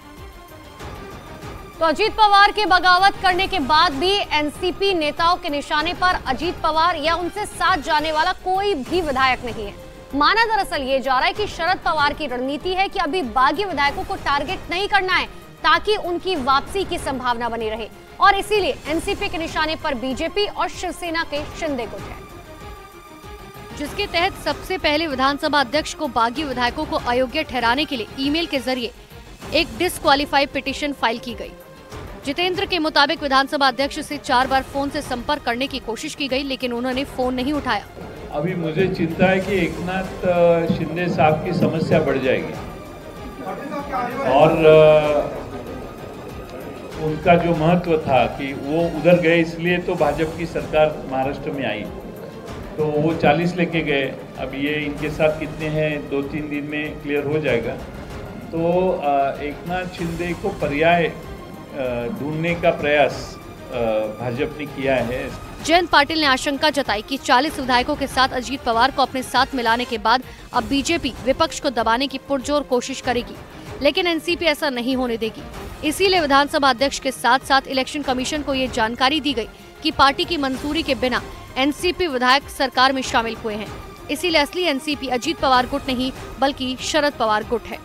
तो अजीत पवार के बगावत करने के बाद भी एनसीपी नेताओं के निशाने पर अजीत पवार या उनसे साथ जाने वाला कोई भी विधायक नहीं है। माना दरअसल ये जा रहा है कि शरद पवार की रणनीति है कि अभी बागी विधायकों को टारगेट नहीं करना है ताकि उनकी वापसी की संभावना बनी रहे और इसीलिए एनसीपी के निशाने पर बीजेपी और शिवसेना के शिंदे गुट है, जिसके तहत सबसे पहले विधानसभा अध्यक्ष को बागी विधायकों को अयोग्य ठहराने के लिए ईमेल के जरिए एक डिस्क्वालीफाई पिटीशन फाइल की गई। जितेंद्र के मुताबिक विधानसभा अध्यक्ष से 4 बार फोन से संपर्क करने की कोशिश की गई लेकिन उन्होंने फोन नहीं उठाया। अभी मुझे चिंता है कि एकनाथ शिंदे साहब की समस्या बढ़ जाएगी और उनका जो महत्व था कि वो उधर गए इसलिए तो भाजपा की सरकार महाराष्ट्र में आई, तो वो 40 लेके गए। अब ये इनके साथ कितने हैं 2-3 दिन में क्लियर हो जाएगा। तो एकनाथ शिंदे को पर्याय ढूंढने का प्रयास भाजपा ने किया है। जयंत पाटिल ने आशंका जताई कि 40 विधायकों के साथ अजीत पवार को अपने साथ मिलाने के बाद अब बीजेपी विपक्ष को दबाने की पुरजोर कोशिश करेगी, लेकिन एनसीपी ऐसा नहीं होने देगी। इसीलिए विधानसभा अध्यक्ष के साथ साथ इलेक्शन कमीशन को ये जानकारी दी गई कि पार्टी की मंजूरी के बिना एनसीपी विधायक सरकार में शामिल हुए हैं। इसीलिए असली एनसीपी अजीत पवार गुट नहीं बल्कि शरद पवार गुट है।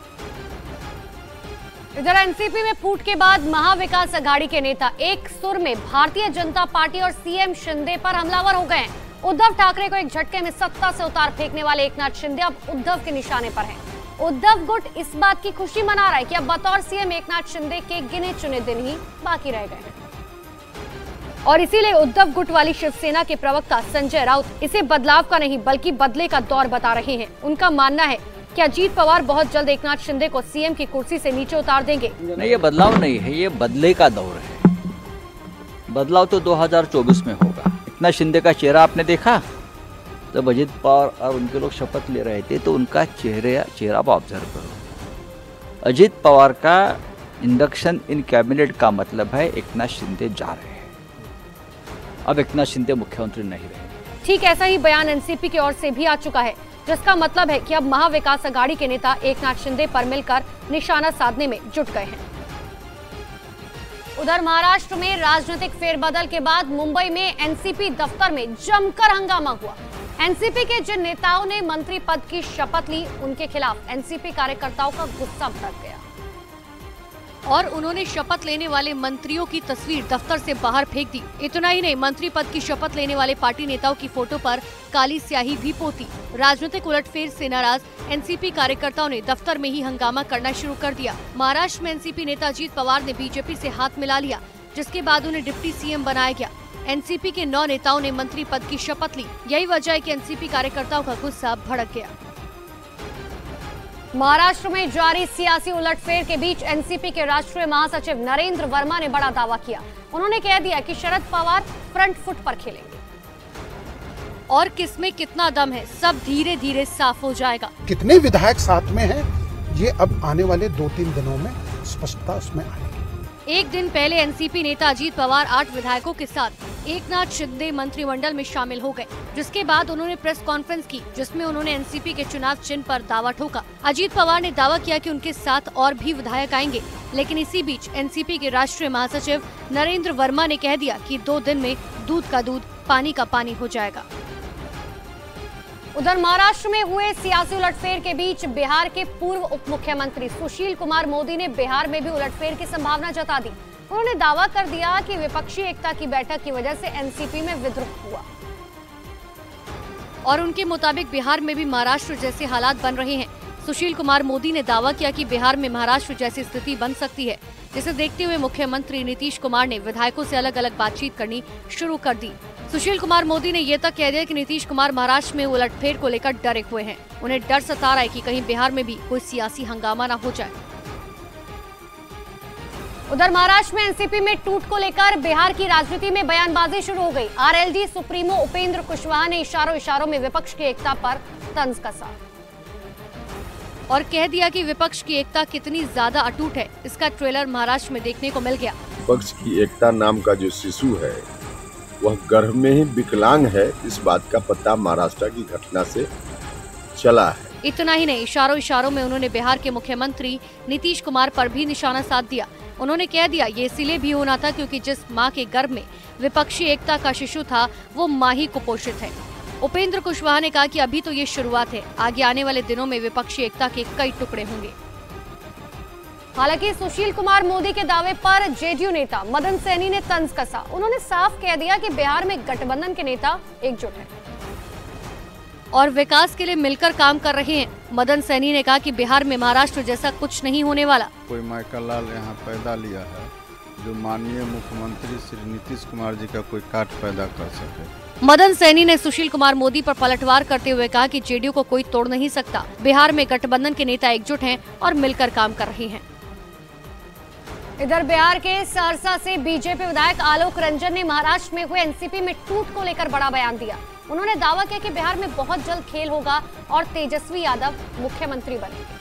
इधर एनसीपी में फूट के बाद महाविकास अघाड़ी के नेता एक सुर में भारतीय जनता पार्टी और सीएम शिंदे पर हमलावर हो गए हैं। उद्धव ठाकरे को एक झटके में सत्ता से उतार फेंकने वाले एकनाथ शिंदे अब उद्धव के निशाने पर हैं। उद्धव गुट इस बात की खुशी मना रहा है कि अब बतौर सीएम एकनाथ शिंदे के गिने चुने दिन ही बाकी रह गए हैं और इसीलिए उद्धव गुट वाली शिवसेना के प्रवक्ता संजय राउत इसे बदलाव का नहीं बल्कि बदले का दौर बता रहे हैं। उनका मानना है कि अजीत पवार बहुत जल्द एकनाथ शिंदे को सीएम की कुर्सी से नीचे उतार देंगे। नहीं, ये बदलाव नहीं है, ये बदले का दौर है। बदलाव तो 2024 में होगा। एकनाथ शिंदे का चेहरा आपने देखा जब अजीत पवार और उनके लोग शपथ ले रहे थे तो उनका चेहरा आप ऑब्जर्व करो। अजीत पवार का इंडक्शन इन कैबिनेट का मतलब है एकनाथ शिंदे जा रहे हैं, अब एकनाथ शिंदे मुख्यमंत्री नहीं रहे। ठीक ऐसा ही बयान एनसीपी की ओर से भी आ चुका है, जिसका मतलब है कि अब महाविकास अघाड़ी के नेता एकनाथ शिंदे पर मिलकर निशाना साधने में जुट गए हैं। उधर महाराष्ट्र में राजनीतिक फेरबदल के बाद मुंबई में एनसीपी दफ्तर में जमकर हंगामा हुआ। एनसीपी के जिन नेताओं ने मंत्री पद की शपथ ली उनके खिलाफ एनसीपी कार्यकर्ताओं का गुस्सा भड़क गया। और उन्होंने शपथ लेने वाले मंत्रियों की तस्वीर दफ्तर से बाहर फेंक दी। इतना ही नहीं, मंत्री पद की शपथ लेने वाले पार्टी नेताओं की फोटो पर काली स्याही भी पोती। राजनीतिक उलटफेर से नाराज एनसीपी कार्यकर्ताओं ने दफ्तर में ही हंगामा करना शुरू कर दिया। महाराष्ट्र में एनसीपी नेता अजीत पवार ने बीजेपी से हाथ मिला लिया, जिसके बाद उन्हें डिप्टी सीएम बनाया गया। एनसीपी के 9 नेताओं ने मंत्री पद की शपथ ली। यही वजह है कि एनसीपी कार्यकर्ताओं का गुस्सा भड़क गया। महाराष्ट्र में जारी सियासी उलटफेर के बीच एनसीपी के राष्ट्रीय महासचिव नरेंद्र वर्मा ने बड़ा दावा किया। उन्होंने कह दिया कि शरद पवार फ्रंट फुट पर खेलेंगे और किसमें कितना दम है सब धीरे धीरे साफ हो जाएगा। कितने विधायक साथ में हैं, ये अब आने वाले 2-3 दिनों में स्पष्टता उसमें आएगी। एक दिन पहले एनसीपी नेता अजीत पवार 8 विधायकों के साथ एकनाथ शिंदे मंत्रिमंडल में शामिल हो गए, जिसके बाद उन्होंने प्रेस कॉन्फ्रेंस की, जिसमें उन्होंने एनसीपी के चुनाव चिन्ह पर दावा ठोका। अजीत पवार ने दावा किया कि उनके साथ और भी विधायक आएंगे, लेकिन इसी बीच एनसीपी के राष्ट्रीय महासचिव नरेंद्र वर्मा ने कह दिया कि 2 दिन में दूध का दूध पानी का पानी हो जाएगा। उधर महाराष्ट्र में हुए सियासी उलटफेर के बीच बिहार के पूर्व उप मुख्यमंत्री सुशील कुमार मोदी ने बिहार में भी उलटफेर की संभावना जता दी। उन्होंने दावा कर दिया कि विपक्षी एकता की बैठक की वजह से एनसीपी में विद्रोह हुआ और उनके मुताबिक बिहार में भी महाराष्ट्र जैसे हालात बन रहे हैं। सुशील कुमार मोदी ने दावा किया कि बिहार में महाराष्ट्र जैसी स्थिति बन सकती है, जिसे देखते हुए मुख्यमंत्री नीतीश कुमार ने विधायकों से अलग अलग बातचीत करनी शुरू कर दी। सुशील कुमार मोदी ने ये तक कह दिया कि नीतीश कुमार महाराष्ट्र में उलटफेर को लेकर डरे हुए हैं। उन्हें डर सता रहा है कि कहीं बिहार में भी कोई सियासी हंगामा न हो जाए। उधर महाराष्ट्र में एनसीपी में टूट को लेकर बिहार की राजनीति में बयानबाजी शुरू हो गई। आरएलडी सुप्रीमो उपेंद्र कुशवाहा ने इशारों में विपक्ष की एकता पर तंज कसा और कह दिया कि विपक्ष की एकता कितनी ज्यादा अटूट है, इसका ट्रेलर महाराष्ट्र में देखने को मिल गया। विपक्ष की एकता नाम का जो शिशु है वह गर्भ में ही विकलांग है, इस बात का पता महाराष्ट्र की घटना से चला है। इतना ही नहीं, इशारों में उन्होंने बिहार के मुख्यमंत्री नीतीश कुमार पर भी निशाना साध दिया। उन्होंने कह दिया ये इसलिए भी होना था क्योंकि जिस मां के गर्भ में विपक्षी एकता का शिशु था वो मां ही कुपोषित है। उपेंद्र कुशवाहा ने कहा कि अभी तो ये शुरुआत है, आगे आने वाले दिनों में विपक्षी एकता के कई टुकड़े होंगे। हालांकि सुशील कुमार मोदी के दावे पर जेडीयू नेता मदन सैनी ने तंज कसा। उन्होंने साफ कह दिया कि बिहार में गठबंधन के नेता एकजुट हैं और विकास के लिए मिलकर काम कर रहे हैं। मदन सैनी ने कहा कि बिहार में महाराष्ट्र जैसा कुछ नहीं होने वाला। कोई माइका लाल यहाँ पैदा लिया है जो माननीय मुख्यमंत्री श्री नीतीश कुमार जी का कोई काट पैदा कर सके। मदन सैनी ने सुशील कुमार मोदी पर पलटवार करते हुए कहा कि जेडीयू को कोई तोड़ नहीं सकता। बिहार में गठबंधन के नेता एकजुट हैं और मिलकर काम कर रहे हैं। इधर बिहार के सहरसा से बीजेपी विधायक आलोक रंजन ने महाराष्ट्र में हुए एनसीपी में टूट को लेकर बड़ा बयान दिया। उन्होंने दावा किया कि बिहार में बहुत जल्द खेल होगा और तेजस्वी यादव मुख्यमंत्री बनेंगे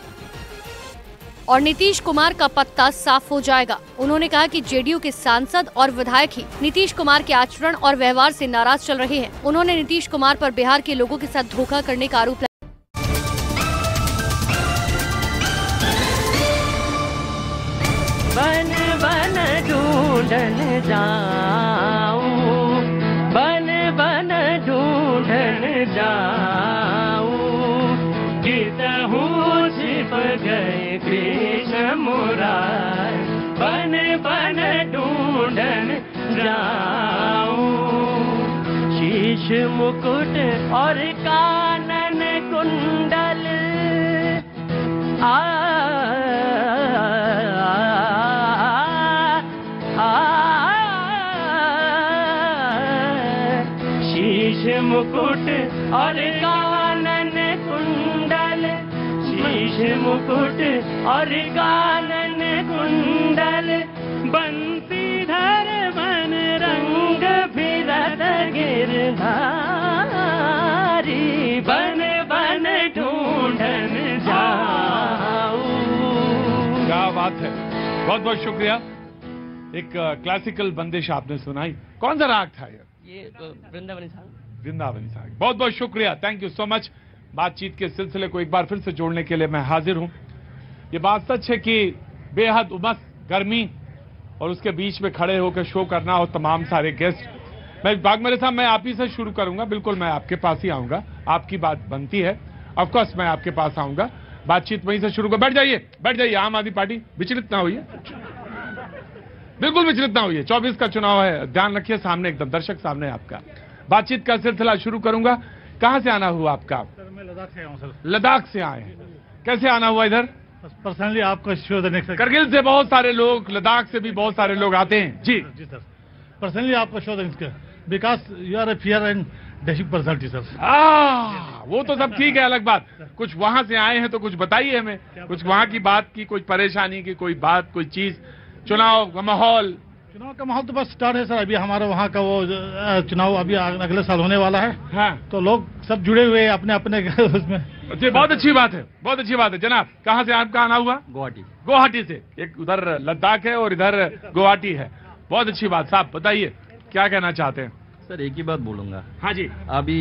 और नीतीश कुमार का पत्ता साफ हो जाएगा। उन्होंने कहा कि जेडीयू के सांसद और विधायक ही नीतीश कुमार के आचरण और व्यवहार से नाराज चल रहे हैं। उन्होंने नीतीश कुमार पर बिहार के लोगों के साथ धोखा करने का आरोप लगाया। बन बन ढूंढन जाऊं, बन बन ढूंढन जाऊं, कितहूँ छिप गए कृष्ण मुरार, बन बन ढूंढन जाऊं। शीश मुकुट और कानन कुंडल शीश मुकुट और कानन कुंडल, शीश मुकुट और कानन कुंडल, बंसीधर बन रंग फिरत गिरधारी, बन बन ढूंढन जाऊं। क्या बात है, बहुत बहुत शुक्रिया। एक क्लासिकल बंदिश आपने सुनाई। कौन सा राग था ये वृंदावनी साग। वृंदावनी साग। बहुत बहुत शुक्रिया, थैंक यू सो मच। बातचीत के सिलसिले को एक बार फिर से जोड़ने के लिए मैं हाजिर हूं। ये बात सच है कि बेहद उमस गर्मी और उसके बीच में खड़े होकर शो करना और तमाम सारे गेस्ट। मैं बागमरे साहब, मैं आप ही से शुरू करूंगा। बिल्कुल मैं आपके पास ही आऊंगा, आपकी बात बनती है। ऑफकोर्स मैं आपके पास आऊंगा, बातचीत वहीं से शुरू कर। बैठ जाइए, आम आदमी पार्टी विचलित ना होइए। बिल्कुल विचलित ना होइए, 24 का चुनाव है, ध्यान रखिए, सामने एकदम दर्शक सामने है आपका। बातचीत का सिलसिला शुरू करूंगा। कहां से आना हुआ आपका? सर मैं लद्दाख से आया हूं सर। लद्दाख से आए हैं, कैसे आना हुआ इधर? पर्सनली आपका शो देने से। करगिल से बहुत सारे लोग, लद्दाख से भी बहुत सारे लोग आते हैं। जी जी सर, पर्सनली आपका शो देने से, because you are a fear and dashing personality sir. वो तो सब ठीक है, अलग बात। कुछ वहां से आए हैं तो कुछ बताइए हमें, कुछ वहां की बात की, कोई परेशानी की कोई बात, कोई चीज, चुनाव का माहौल। चुनाव का माहौल तो बस स्टार्ट है सर, अभी हमारे वहाँ का वो चुनाव अभी अगले साल होने वाला है। हाँ। तो लोग सब जुड़े हुए हैं अपने अपने उसमें। जी बहुत अच्छी बात है, बहुत अच्छी बात है। जनाब कहाँ से आपका आना हुआ? गुवाहाटी। गुवाहाटी से, एक उधर लद्दाख है और इधर गुवाहाटी है, बहुत अच्छी बात। साहब बताइए क्या कहना चाहते हैं? सर एक ही बात बोलूंगा। हाँ जी। अभी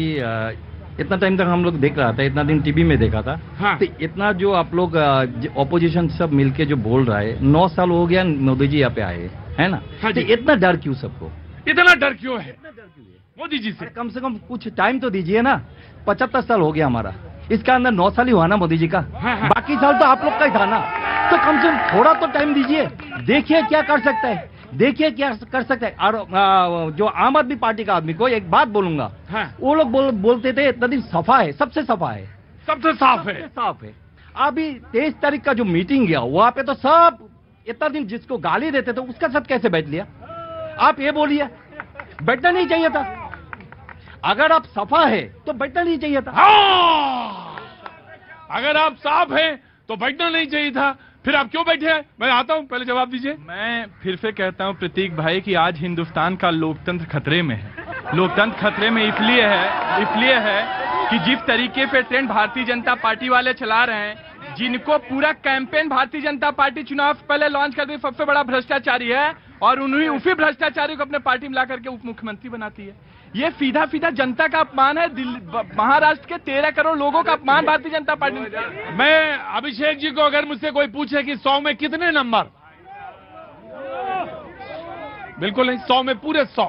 इतना टाइम तक हम लोग देख रहा था, इतना दिन टीवी में देखा था। हाँ। तो इतना जो आप लोग ऑपोजिशन सब मिलके जो बोल रहा है, 9 साल हो गया मोदी जी यहाँ पे आए, है ना? हाँ जी। तो इतना डर क्यों सबको? इतना डर क्यों है मोदी जी से? कम से कम कुछ टाइम तो दीजिए ना। 75 साल हो गया हमारा, इसका अंदर 9 साल ही हुआ ना मोदी जी का। हाँ। बाकी साल तो आप लोग का ही था ना। तो कम से कम थोड़ा तो टाइम दीजिए, देखिए क्या कर सकता है, देखिए क्या कर सकता है। और जो आम आदमी पार्टी का आदमी को एक बात बोलूंगा। हाँ। वो लोग बोलते थे इतना दिन सफा है, सबसे सफा है, सबसे साफ है, साफ है। अभी 23 तारीख का जो मीटिंग गया वहां पे तो सब इतना दिन जिसको गाली देते थे उसका साथ कैसे बैठ लिया? आप ये बोलिए, बैठना नहीं चाहिए था। अगर आप सफा है तो बैठना नहीं चाहिए था। अगर आप साफ हैं तो बैठना नहीं चाहिए था, फिर आप क्यों बैठे हैं? मैं आता हूं, पहले जवाब दीजिए। मैं फिर से कहता हूं प्रतीक भाई कि आज हिंदुस्तान का लोकतंत्र खतरे में है। लोकतंत्र खतरे में इसलिए है कि जिस तरीके पे ट्रेंड भारतीय जनता पार्टी वाले चला रहे हैं, जिनको पूरा कैंपेन भारतीय जनता पार्टी चुनाव से पहले लॉन्च कर दी, सबसे बड़ा भ्रष्टाचारी है, और उसी भ्रष्टाचारी को अपने पार्टी में ला करके उप मुख्यमंत्री बनाती है। ये सीधा सीधा जनता का अपमान है, महाराष्ट्र के 13 करोड़ लोगों का अपमान भारतीय जनता पार्टी ने। मैं अभिषेक जी को अगर मुझसे कोई पूछे कि 100 में कितने नंबर, बिल्कुल नहीं, 100 में पूरे 100,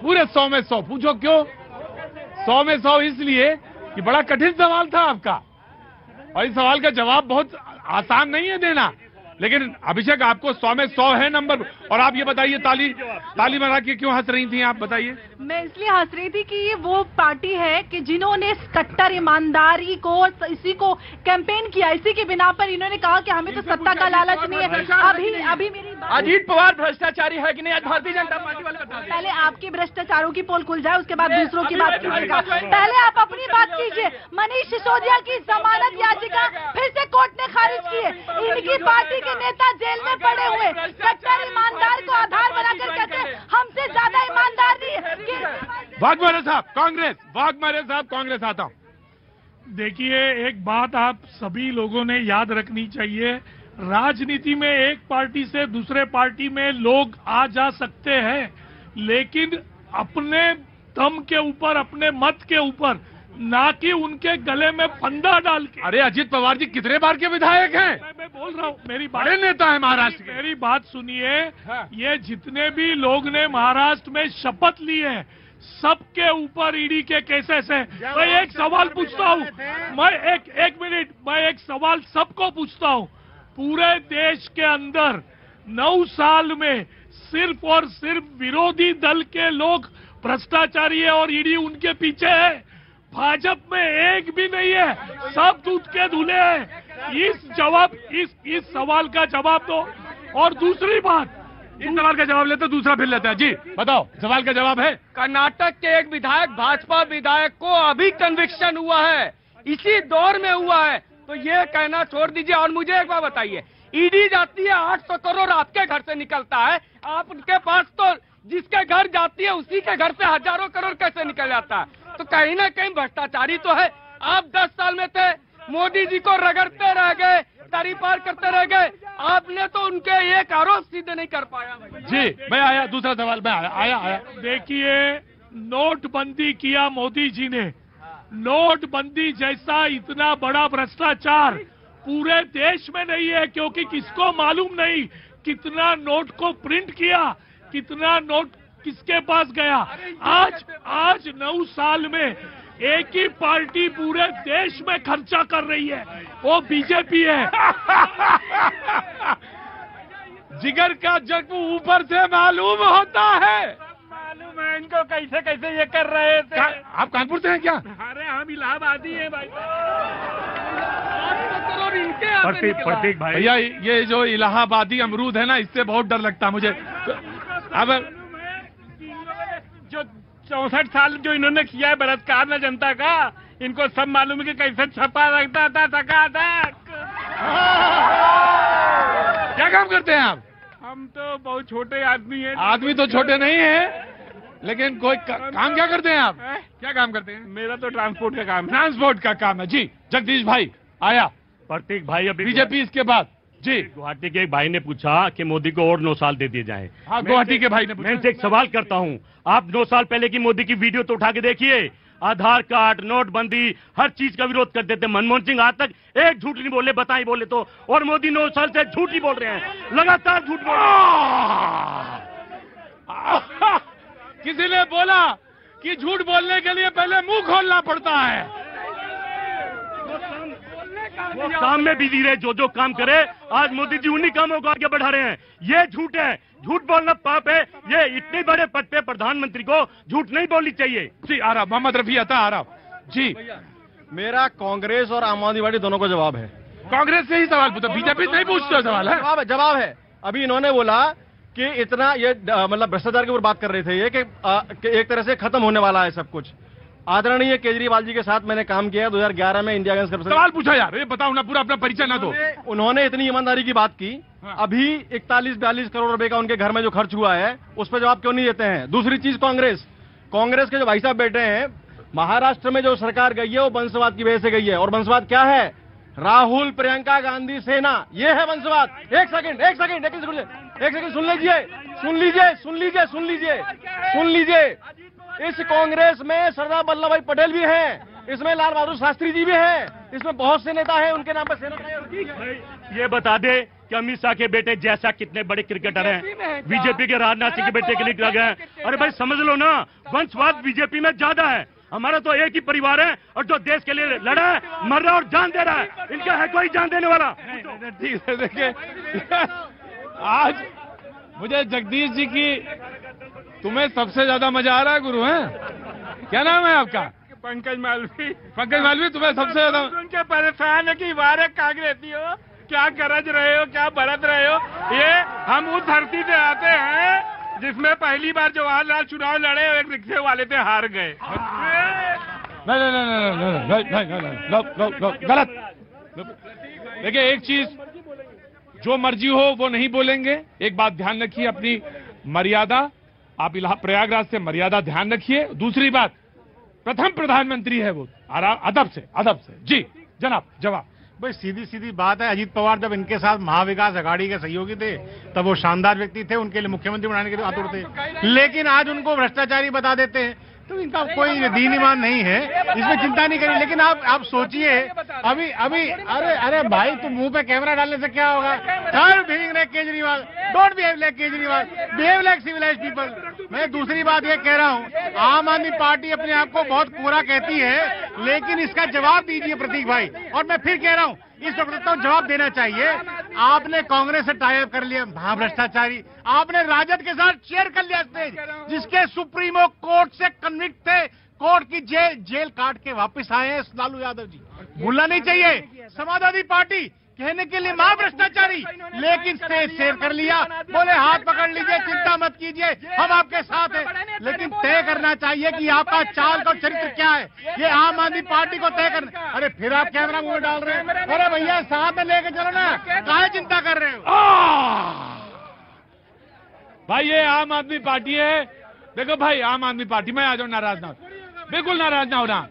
पूरे 100 में 100। पूछो क्यों? 100 में 100 इसलिए कि बड़ा कठिन सवाल था आपका, और इस सवाल का जवाब बहुत आसान नहीं है देना। लेकिन अभिषेक आपको 100 में 100 है नंबर। और आप ये बताइए, ताली बना के क्यों हंस रही थी आप? बताइए। मैं इसलिए हंस रही थी कि ये वो पार्टी है कि जिन्होंने कट्टर ईमानदारी को, इसी को कैंपेन किया, इसी के बिना पर इन्होंने कहा कि हमें तो सत्ता का लालच नहीं है। अभी मेरी अजीत पवार भ्रष्टाचारी है कि नहीं? आज भारतीय जनता पार्टी वाले बता दें। पहले आपके भ्रष्टाचारों की पोल खुल जाए, उसके बाद दूसरों की बात कीजिएगा। पहले आप अपनी बात कीजिए। मनीष सिसोदिया की जमानत याचिका फिर से कोर्ट ने खारिज की है। इनकी पार्टी के नेता जेल में पड़े हुए, कट्टर ईमानदार को आधार बनाकर कहते हैं हमसे ज्यादा ईमानदार नहीं है। वाघमारे साहब कांग्रेस, वाघमारे साहब कांग्रेस आता हूं। देखिए, एक बात आप सभी लोगों ने याद रखनी चाहिए, राजनीति में एक पार्टी से दूसरे पार्टी में लोग आ जा सकते हैं, लेकिन अपने दम के ऊपर, अपने मत के ऊपर, ना कि उनके गले में फंदा डाल के। अरे अजीत पवार जी कितने बार के विधायक हैं? मैं बोल रहा हूँ, मेरी बड़े नेता है महाराष्ट्र के। मेरी बात सुनिए। ये जितने भी लोग ने महाराष्ट्र में शपथ ली है, सबके ऊपर ईडी के केसेस है। मैं एक सवाल पूछता हूँ, मैं एक मिनट, मैं एक सवाल सबको पूछता हूँ। पूरे देश के अंदर 9 साल में सिर्फ और सिर्फ विरोधी दल के लोग भ्रष्टाचारी है और ईडी उनके पीछे है। भाजपा में एक भी नहीं है, सब दूध के धुले हैं। इस सवाल का जवाब दो। और दूसरी बात, इस सवाल का जवाब लेते दूसरा फिर लेते हैं। जी बताओ, सवाल का जवाब है। कर्नाटक के एक विधायक, भाजपा विधायक को अभी कन्विक्शन हुआ है, इसी दौर में हुआ है। तो ये कहना छोड़ दीजिए। और मुझे एक बात बताइए, ईडी जाती है 800 करोड़ आपके घर से निकलता है, आपके पास तो जिसके घर जाती है उसी के घर से हजारों करोड़ कैसे निकल जाता है? तो कहीं ना कहीं भ्रष्टाचारी तो है। आप 10 साल में थे, मोदी जी को रगड़ते रह गए, तारी पार करते रह गए, आपने तो उनके एक आरोप सीधे नहीं कर पाया। जी मैं आया, दूसरा सवाल मैं आया। देखिए, नोटबंदी किया मोदी जी ने। नोटबंदी जैसा इतना बड़ा भ्रष्टाचार पूरे देश में नहीं है, क्योंकि किसको मालूम नहीं कितना नोट को प्रिंट किया, कितना नोट किसके पास गया। आज 9 साल में एक ही पार्टी पूरे देश में खर्चा कर रही है, वो बीजेपी है। जिगर का जख्म ऊपर से मालूम होता है। मालूम है इनको कैसे कैसे ये कर रहे थे। आप कानपुर से हैं क्या? अरे हम इलाहाबादी हैं भाई। प्रतीक भाई, भैया ये जो इलाहाबादी अमरूद है ना, इससे बहुत डर लगता है मुझे। अब जो 64 साल जो इन्होंने किया है बलात्कार न जनता का, इनको सब मालूम है कि कैसे छपा रखता था धकाधक। क्या काम करते हैं आप? हम तो बहुत छोटे आदमी हैं। आदमी तो छोटे नहीं है, लेकिन कोई काम क्या करते हैं आप? क्या काम करते हैं? मेरा तो ट्रांसपोर्ट का काम है। ट्रांसपोर्ट का काम है जी। जगदीश भाई आया प्रतीक भाई, अभी बीजेपी इसके बाद जी। गुवाहाटी के एक भाई ने पूछा कि मोदी को और 9 साल दे दिए जाएं। हाँ, गुवाहाटी के भाई ने पूछा। मैं इनसे एक सवाल करता हूं, आप 9 साल पहले की मोदी की वीडियो तो उठा के देखिए। आधार कार्ड, नोटबंदी, हर चीज का विरोध करते थे। मनमोहन सिंह आज तक एक झूठ नहीं बोले, बताई बोले तो। और मोदी 9 साल से झूठ ही बोल रहे हैं, लगातार झूठ बोल रहे हैं। किसी ने बोला कि झूठ बोलने के लिए पहले मुंह खोलना पड़ता है। वो काम में बिजी रहे, जो काम करे। आज मोदी जी उन्हीं कामों को आगे बढ़ा रहे हैं। ये झूठ है, झूठ बोलना पाप है। ये इतने बड़े पद पे प्रधानमंत्री को झूठ नहीं बोलनी चाहिए। जी आ रहा मोहम्मद रफी आता आ रहा जी। मेरा कांग्रेस और आम आदमी पार्टी दोनों को जवाब है। कांग्रेस से ही सवाल पूछा, बीजेपी नहीं पूछते सवाल है। जवाब है। अभी इन्होंने बोला कि इतना ये मतलब भ्रष्टाचार के ऊपर बात कर रहे थे ये कि एक तरह से खत्म होने वाला है सब कुछ। आदरणीय केजरीवाल जी के साथ मैंने काम किया 2011 में इंडिया अगेंस्ट करप्शन। सवाल पूछा यार, ये बताओ ना, पूरा अपना परिचय ना दो। उन्होंने इतनी ईमानदारी की बात की। अभी 41-42 करोड़ रुपए का उनके घर में जो खर्च हुआ है, उस पर जवाब क्यों नहीं देते हैं? दूसरी चीज, कांग्रेस के जो भाई साहब बैठे हैं, महाराष्ट्र में जो सरकार गई है वो वंशवाद की वजह से गई है। और वंशवाद क्या है? राहुल प्रियंका गांधी सेना, ये है वंशवाद। एक सेकंड सुन लीजिए। इस कांग्रेस में सरदार वल्लभ भाई पटेल भी हैं, इसमें लाल बहादुर शास्त्री जी भी हैं, इसमें बहुत से नेता हैं, उनके नाम पर सेना। ये बता दे कि अमित शाह के बेटे जैसा कितने बड़े क्रिकेटर हैं, बीजेपी के राजनाथ सिंह के बेटे के लिए लग गए। अरे भाई समझ लो ना, वंशवाद बीजेपी में ज्यादा है। हमारा तो एक ही परिवार है, और जो देश के लिए लड़ा है, मर रहा है और जान दे रहा है। इनका है कोई जान देने वाला? ठीक है, देखिए आज मुझे जगदीश जी की, तुम्हें सबसे ज्यादा मजा आ रहा है गुरु, है क्या नाम है आपका? पंकज मालवी। पंकज मालवी, तुम्हें सबसे ज्यादा उनके परेशान है कि वारे कांग्रेसी हो, क्या गरज रहे हो, क्या बरत रहे हो। ये हम उस धरती से आते हैं जिसमें पहली बार जवाहरलाल चुनाव लड़े, एक रिक्शे वाले थे, हार गए। नहीं, गलत। देखिए एक चीज, जो मर्जी हो वो नहीं बोलेंगे। एक बात ध्यान रखिए, अपनी मर्यादा, आप प्रयागराज से मर्यादा ध्यान रखिए। दूसरी बात, प्रथम प्रधानमंत्री है वो, अदब से जी जनाब जवाब। भाई सीधी बात है, अजीत पवार जब इनके साथ महाविकास अघाड़ी के सहयोगी थे तब वो शानदार व्यक्ति थे, उनके लिए मुख्यमंत्री बनाने के लिए आतुर थे। लेकिन आज उनको भ्रष्टाचारी बता देते हैं, तो इनका कोई दीन ईमान नहीं है, इसमें चिंता नहीं करिए। लेकिन आप सोचिए, अभी अरे भाई, तुम मुंह पे कैमरा डालने से क्या होगा? Kejriwal, don't behave like Kejriwal, behave like civilised people. मैं दूसरी बात ये कह रहा हूँ, आम आदमी पार्टी अपने आप को बहुत कोरा कहती है, लेकिन इसका जवाब दीजिए प्रतीक भाई। और मैं फिर कह रहा हूँ, इस वक्त जवाब देना चाहिए। आपने कांग्रेस से टाई अप कर लिया, महाभ्रष्टाचारी। आपने राजद के साथ शेयर कर लिया स्टेज, जिसके सुप्रीमो कोर्ट से कन्विक्ट थे, कोर्ट की जेल काट के वापस आए हैं लालू यादव जी, भूलना नहीं चाहिए। समाजवादी पार्टी कहने के लिए महाभ्रष्टाचारी, लेकिन स्टेज शेयर कर लिया, बोले हाथ पकड़ लीजिए, चिंता मत कीजिए, हम आपके साथ हैं। लेकिन तय करना चाहिए कि आपका चाल का चरित्र क्या है, ये आम आदमी पार्टी को तय करना। अरे फिर आप कैमरा मुंह में डाल रहे हैं। अरे भैया साथ में लेके चलो ना, काहे चिंता कर रहे हो? भाई ये आम आदमी पार्टी है। देखो भाई, आम आदमी पार्टी में आ जाओ, नाराज ना, बिल्कुल नाराज ना होना।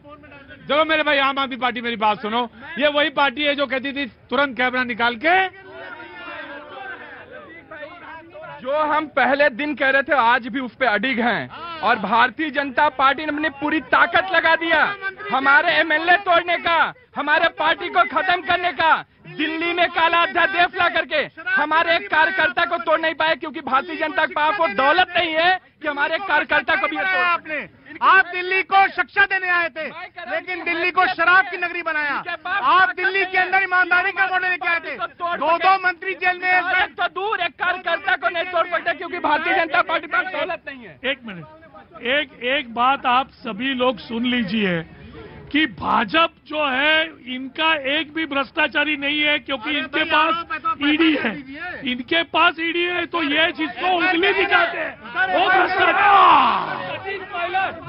चलो मेरे भाई, आम आदमी पार्टी, मेरी बात सुनो, ये वही पार्टी है जो कहती थी तुरंत कैमरा निकाल के, जो हम पहले दिन कह रहे थे आज भी उस पे अडिग हैं। और भारतीय जनता पार्टी ने अपनी पूरी ताकत लगा दिया हमारे एमएलए तोड़ने का, हमारे पार्टी को खत्म करने का। दिल्ली में काला अध्यादेश ला करके हमारे एक कार्यकर्ता को तोड़ नहीं पाए, क्योंकि भारतीय जनता पार्टी को दौलत नहीं है कि हमारे एक कार्यकर्ता को भी आपने आप दिल्ली को शिक्षा देने आए थे, लेकिन दिल्ली को शराब की नगरी बनाया। आप दिल्ली के अंदर ईमानदारी का वोट लेके आए थे, दो मंत्री जेल में, एक तो दूर एक कार्यकर्ता को नहीं तोड़ सकते क्योंकि भारतीय जनता पार्टी पर दौलत नहीं है। एक मिनट, एक बात आप सभी लोग सुन लीजिए कि भाजपा जो है इनका एक भी भ्रष्टाचारी नहीं है, क्योंकि इनके पास ईडी है, इनके पास ईडी है, तो ये जिसको उंगली दिखाते हैं वो भ्रष्टाचार।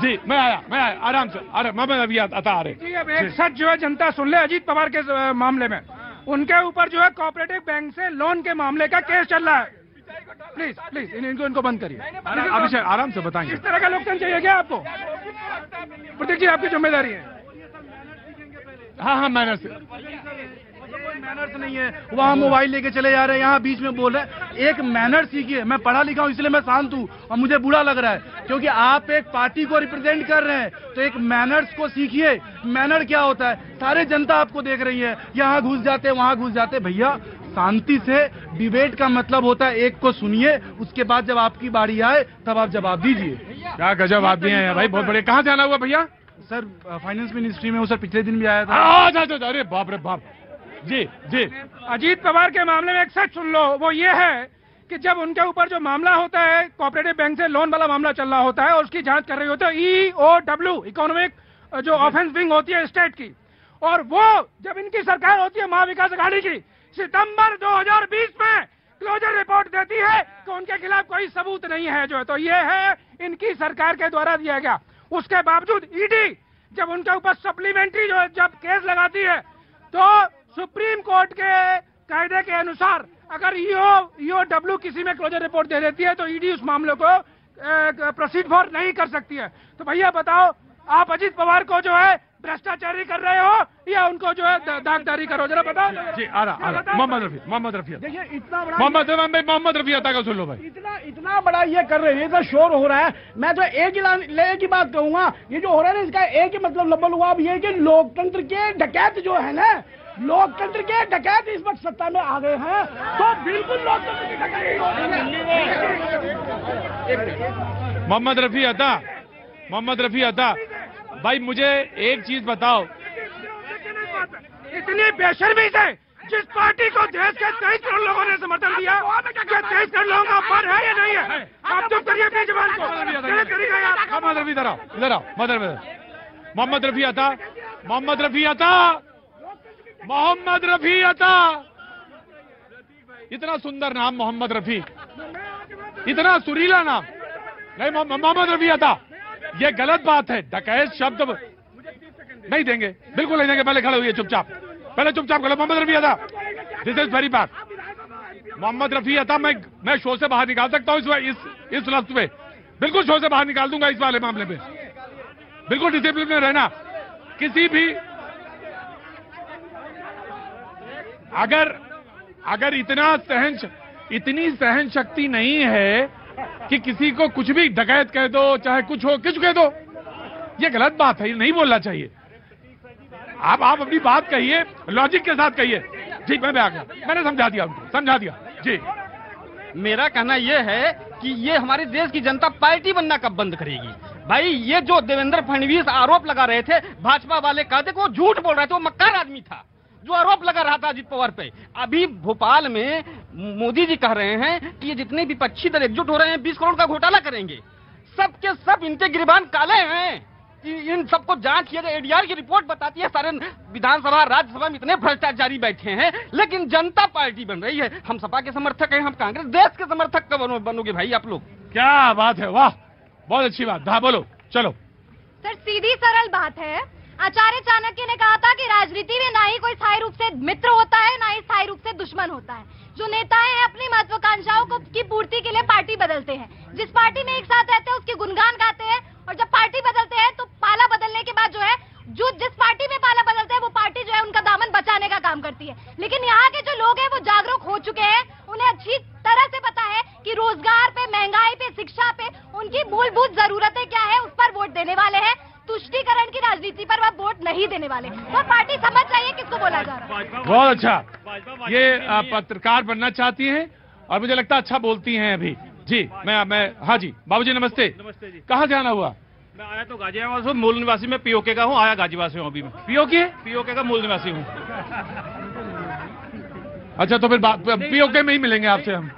जी मैं आया आराम से, मैं अभी आता आ रहे। एक सच जो है जनता सुन ले, अजीत पवार के मामले में उनके ऊपर जो है कोऑपरेटिव बैंक से लोन के मामले का केस चल रहा है। प्लीज इनको बंद करिए। अभिषेक आराम से बताएंगे। इस तरह का लोकतंत्र चाहिए क्या आपको? प्रतीक जी आपकी जिम्मेदारी है। हाँ मैनर्स नहीं है, वहाँ मोबाइल लेके चले जा रहे हैं, यहाँ बीच में बोल रहे हैं। एक मैनर सीखिए। मैं पढ़ा लिखा हूँ इसलिए मैं शांत हूँ और मुझे बुरा लग रहा है, क्योंकि आप एक पार्टी को रिप्रेजेंट कर रहे हैं, तो एक मैनर्स को सीखिए। मैनर क्या होता है? सारे जनता आपको देख रही है, यहाँ घुस जाते वहाँ घुस जाते। भैया शांति से डिबेट का मतलब होता है एक को सुनिए, उसके बाद जब आपकी बारी आए तब आप जवाब दीजिए। क्या गजब आदमी है भाई, बहुत बड़े। कहाँ से आना हुआ भैया? सर फाइनेंस मिनिस्ट्री में, वो सर पिछले दिन भी आया था। अरे बाप रे बाप। जी अजीत पवार के मामले में एक सच सुन लो, वो ये है कि जब उनके ऊपर जो मामला होता है, कोऑपरेटिव बैंक से लोन वाला मामला चल रहा होता है और उसकी जांच कर रही होती है EOW, इकोनॉमिक जो ऑफेंस विंग होती है स्टेट की, और वो जब इनकी सरकार होती है महाविकास अघाड़ी की, सितंबर 2020 में क्लोजर रिपोर्ट देती है कि उनके खिलाफ कोई सबूत नहीं है जो है, तो ये है इनकी सरकार के द्वारा दिया गया। उसके बावजूद ईडी जब उनके ऊपर सप्लीमेंट्री जो जब केस लगाती है, तो सुप्रीम कोर्ट के कायदे के अनुसार अगर EOW किसी में क्लोजर रिपोर्ट दे देती है तो ईडी उस मामले को प्रोसीड फॉर नहीं कर सकती है। तो भैया बताओ, आप अजीत पवार को जो है भ्रष्टाचारी कर रहे हो या उनको जो है दागदारी करो? जरा बताओ। जी आ रहा मोहम्मद रफी। देखिए इतना बड़ा मोहम्मद रफी अता का सुन लो भाई। इतना बड़ा ये कर रहे हैं, तो शोर हो रहा है। मैं तो एक ही बात कहूंगा, ये जो हो रहा है ना, इसका एक ही मतलब लब्बल हुआ अब ये कि लोकतंत्र के डकैत जो है ना, लोकतंत्र के डकैत इस वक्त सत्ता में आ गए हैं, तो बिल्कुल लोकतंत्र की डकैती। मोहम्मद रफी अता भाई, मुझे एक चीज बताओ, इतनी बेशर्मी से जिस पार्टी को देश के 23 करोड़ लोगों ने समर्थन दिया, क्या 23 करोड़ लोगों का पर है या नहीं है? आप चुप करिए अपनी जबान को। मोहम्मद रफी इधर आओ। मोहम्मद रफी अता, इतना सुंदर नाम मोहम्मद रफी, इतना सुरीला नाम। नहीं मोहम्मद रफी अता, ये गलत बात है। डकैत शब्द नहीं देंगे, बिल्कुल नहीं देंगे। पहले खड़े हुए चुपचाप, खड़े। Mohammad Rafi Ata, this is very bad. Mohammad Rafi Ata मैं शो से बाहर निकाल सकता हूँ इस लफ्ज पे, बिल्कुल शो से बाहर निकाल दूंगा इस वाले मामले में। बिल्कुल डिसिप्लिन में रहना। किसी भी अगर इतनी सहन शक्ति नहीं है कि किसी को कुछ भी डकैत कह दो, चाहे कुछ हो, कुछ कह दो, ये गलत बात है, ये नहीं बोलना चाहिए। आप अपनी बात कहिए, लॉजिक के साथ कहिए। जी मैं आ गया, मैंने समझा दिया जी। मेरा कहना यह है कि ये हमारे देश की जनता पार्टी बनना कब बंद करेगी? भाई ये जो देवेंद्र फडणवीस आरोप लगा रहे थे, भाजपा वाले कहते कि वो झूठ बोल रहे थे, वो मक्कार आदमी था जो आरोप लगा रहा था अजीत पवार पे। अभी भोपाल में मोदी जी कह रहे हैं कि ये जितने विपक्षी दल एकजुट हो रहे हैं 20 करोड़ का घोटाला करेंगे। सब के सब इनके गिरबान काले हैं। इन सबको जांच किया जाए। ADR की रिपोर्ट बताती है सारे विधानसभा राज्यसभा में इतने भ्रष्टाचारी बैठे हैं, लेकिन जनता पार्टी बन रही है। हम सपा के समर्थक हैं, हम कांग्रेस, देश के समर्थक कब बनोगे भाई आप लोग? क्या बात है, वाह, बहुत अच्छी बात। हाँ बोलो, चलो। सर सीधी सरल बात है। आचार्य चाणक्य ने कहा था कि राजनीति में ना ही कोई स्थायी रूप से मित्र होता है, ना ही स्थायी रूप से दुश्मन होता है। जो नेताएं हैं अपनी महत्वाकांक्षाओं की पूर्ति के लिए पार्टी बदलते हैं। जिस पार्टी में एक साथ रहते हैं उसके गुणगान गाते हैं, और जब पार्टी बदलते हैं तो पाला बदलने के बाद जो है, जिस पार्टी में पाला बदलता है वो पार्टी जो है उनका दामन बचाने का काम करती है। लेकिन यहाँ के जो लोग हैं वो जागरूक हो चुके हैं। उन्हें अच्छी तरह से पता है कि रोजगार पे, महंगाई पे, शिक्षा पे उनकी मूलभूत जरूरतें क्या है, उस पर वोट देने वाले हैं। तुष्टीकरण की राजनीति पर वह वोट नहीं देने वाले। वह पार्टी पार्टी समझ जाइए किसको बोला जा रहा है। बहुत अच्छा, ये पत्रकार बनना चाहती हैं और मुझे लगता है अच्छा बोलती हैं अभी। जी मैं हाँ जी बाबूजी नमस्ते। नमस्ते जी। कहाँ से आना हुआ? मैं आया तो गाजियाबाद से, मूल निवासी मैं पीओके का हूँ, आया गाजियाबाद से हूँ अभी मैं। पीओके का मूल निवासी हूँ। अच्छा तो फिर पीओके में ही मिलेंगे आपसे हम।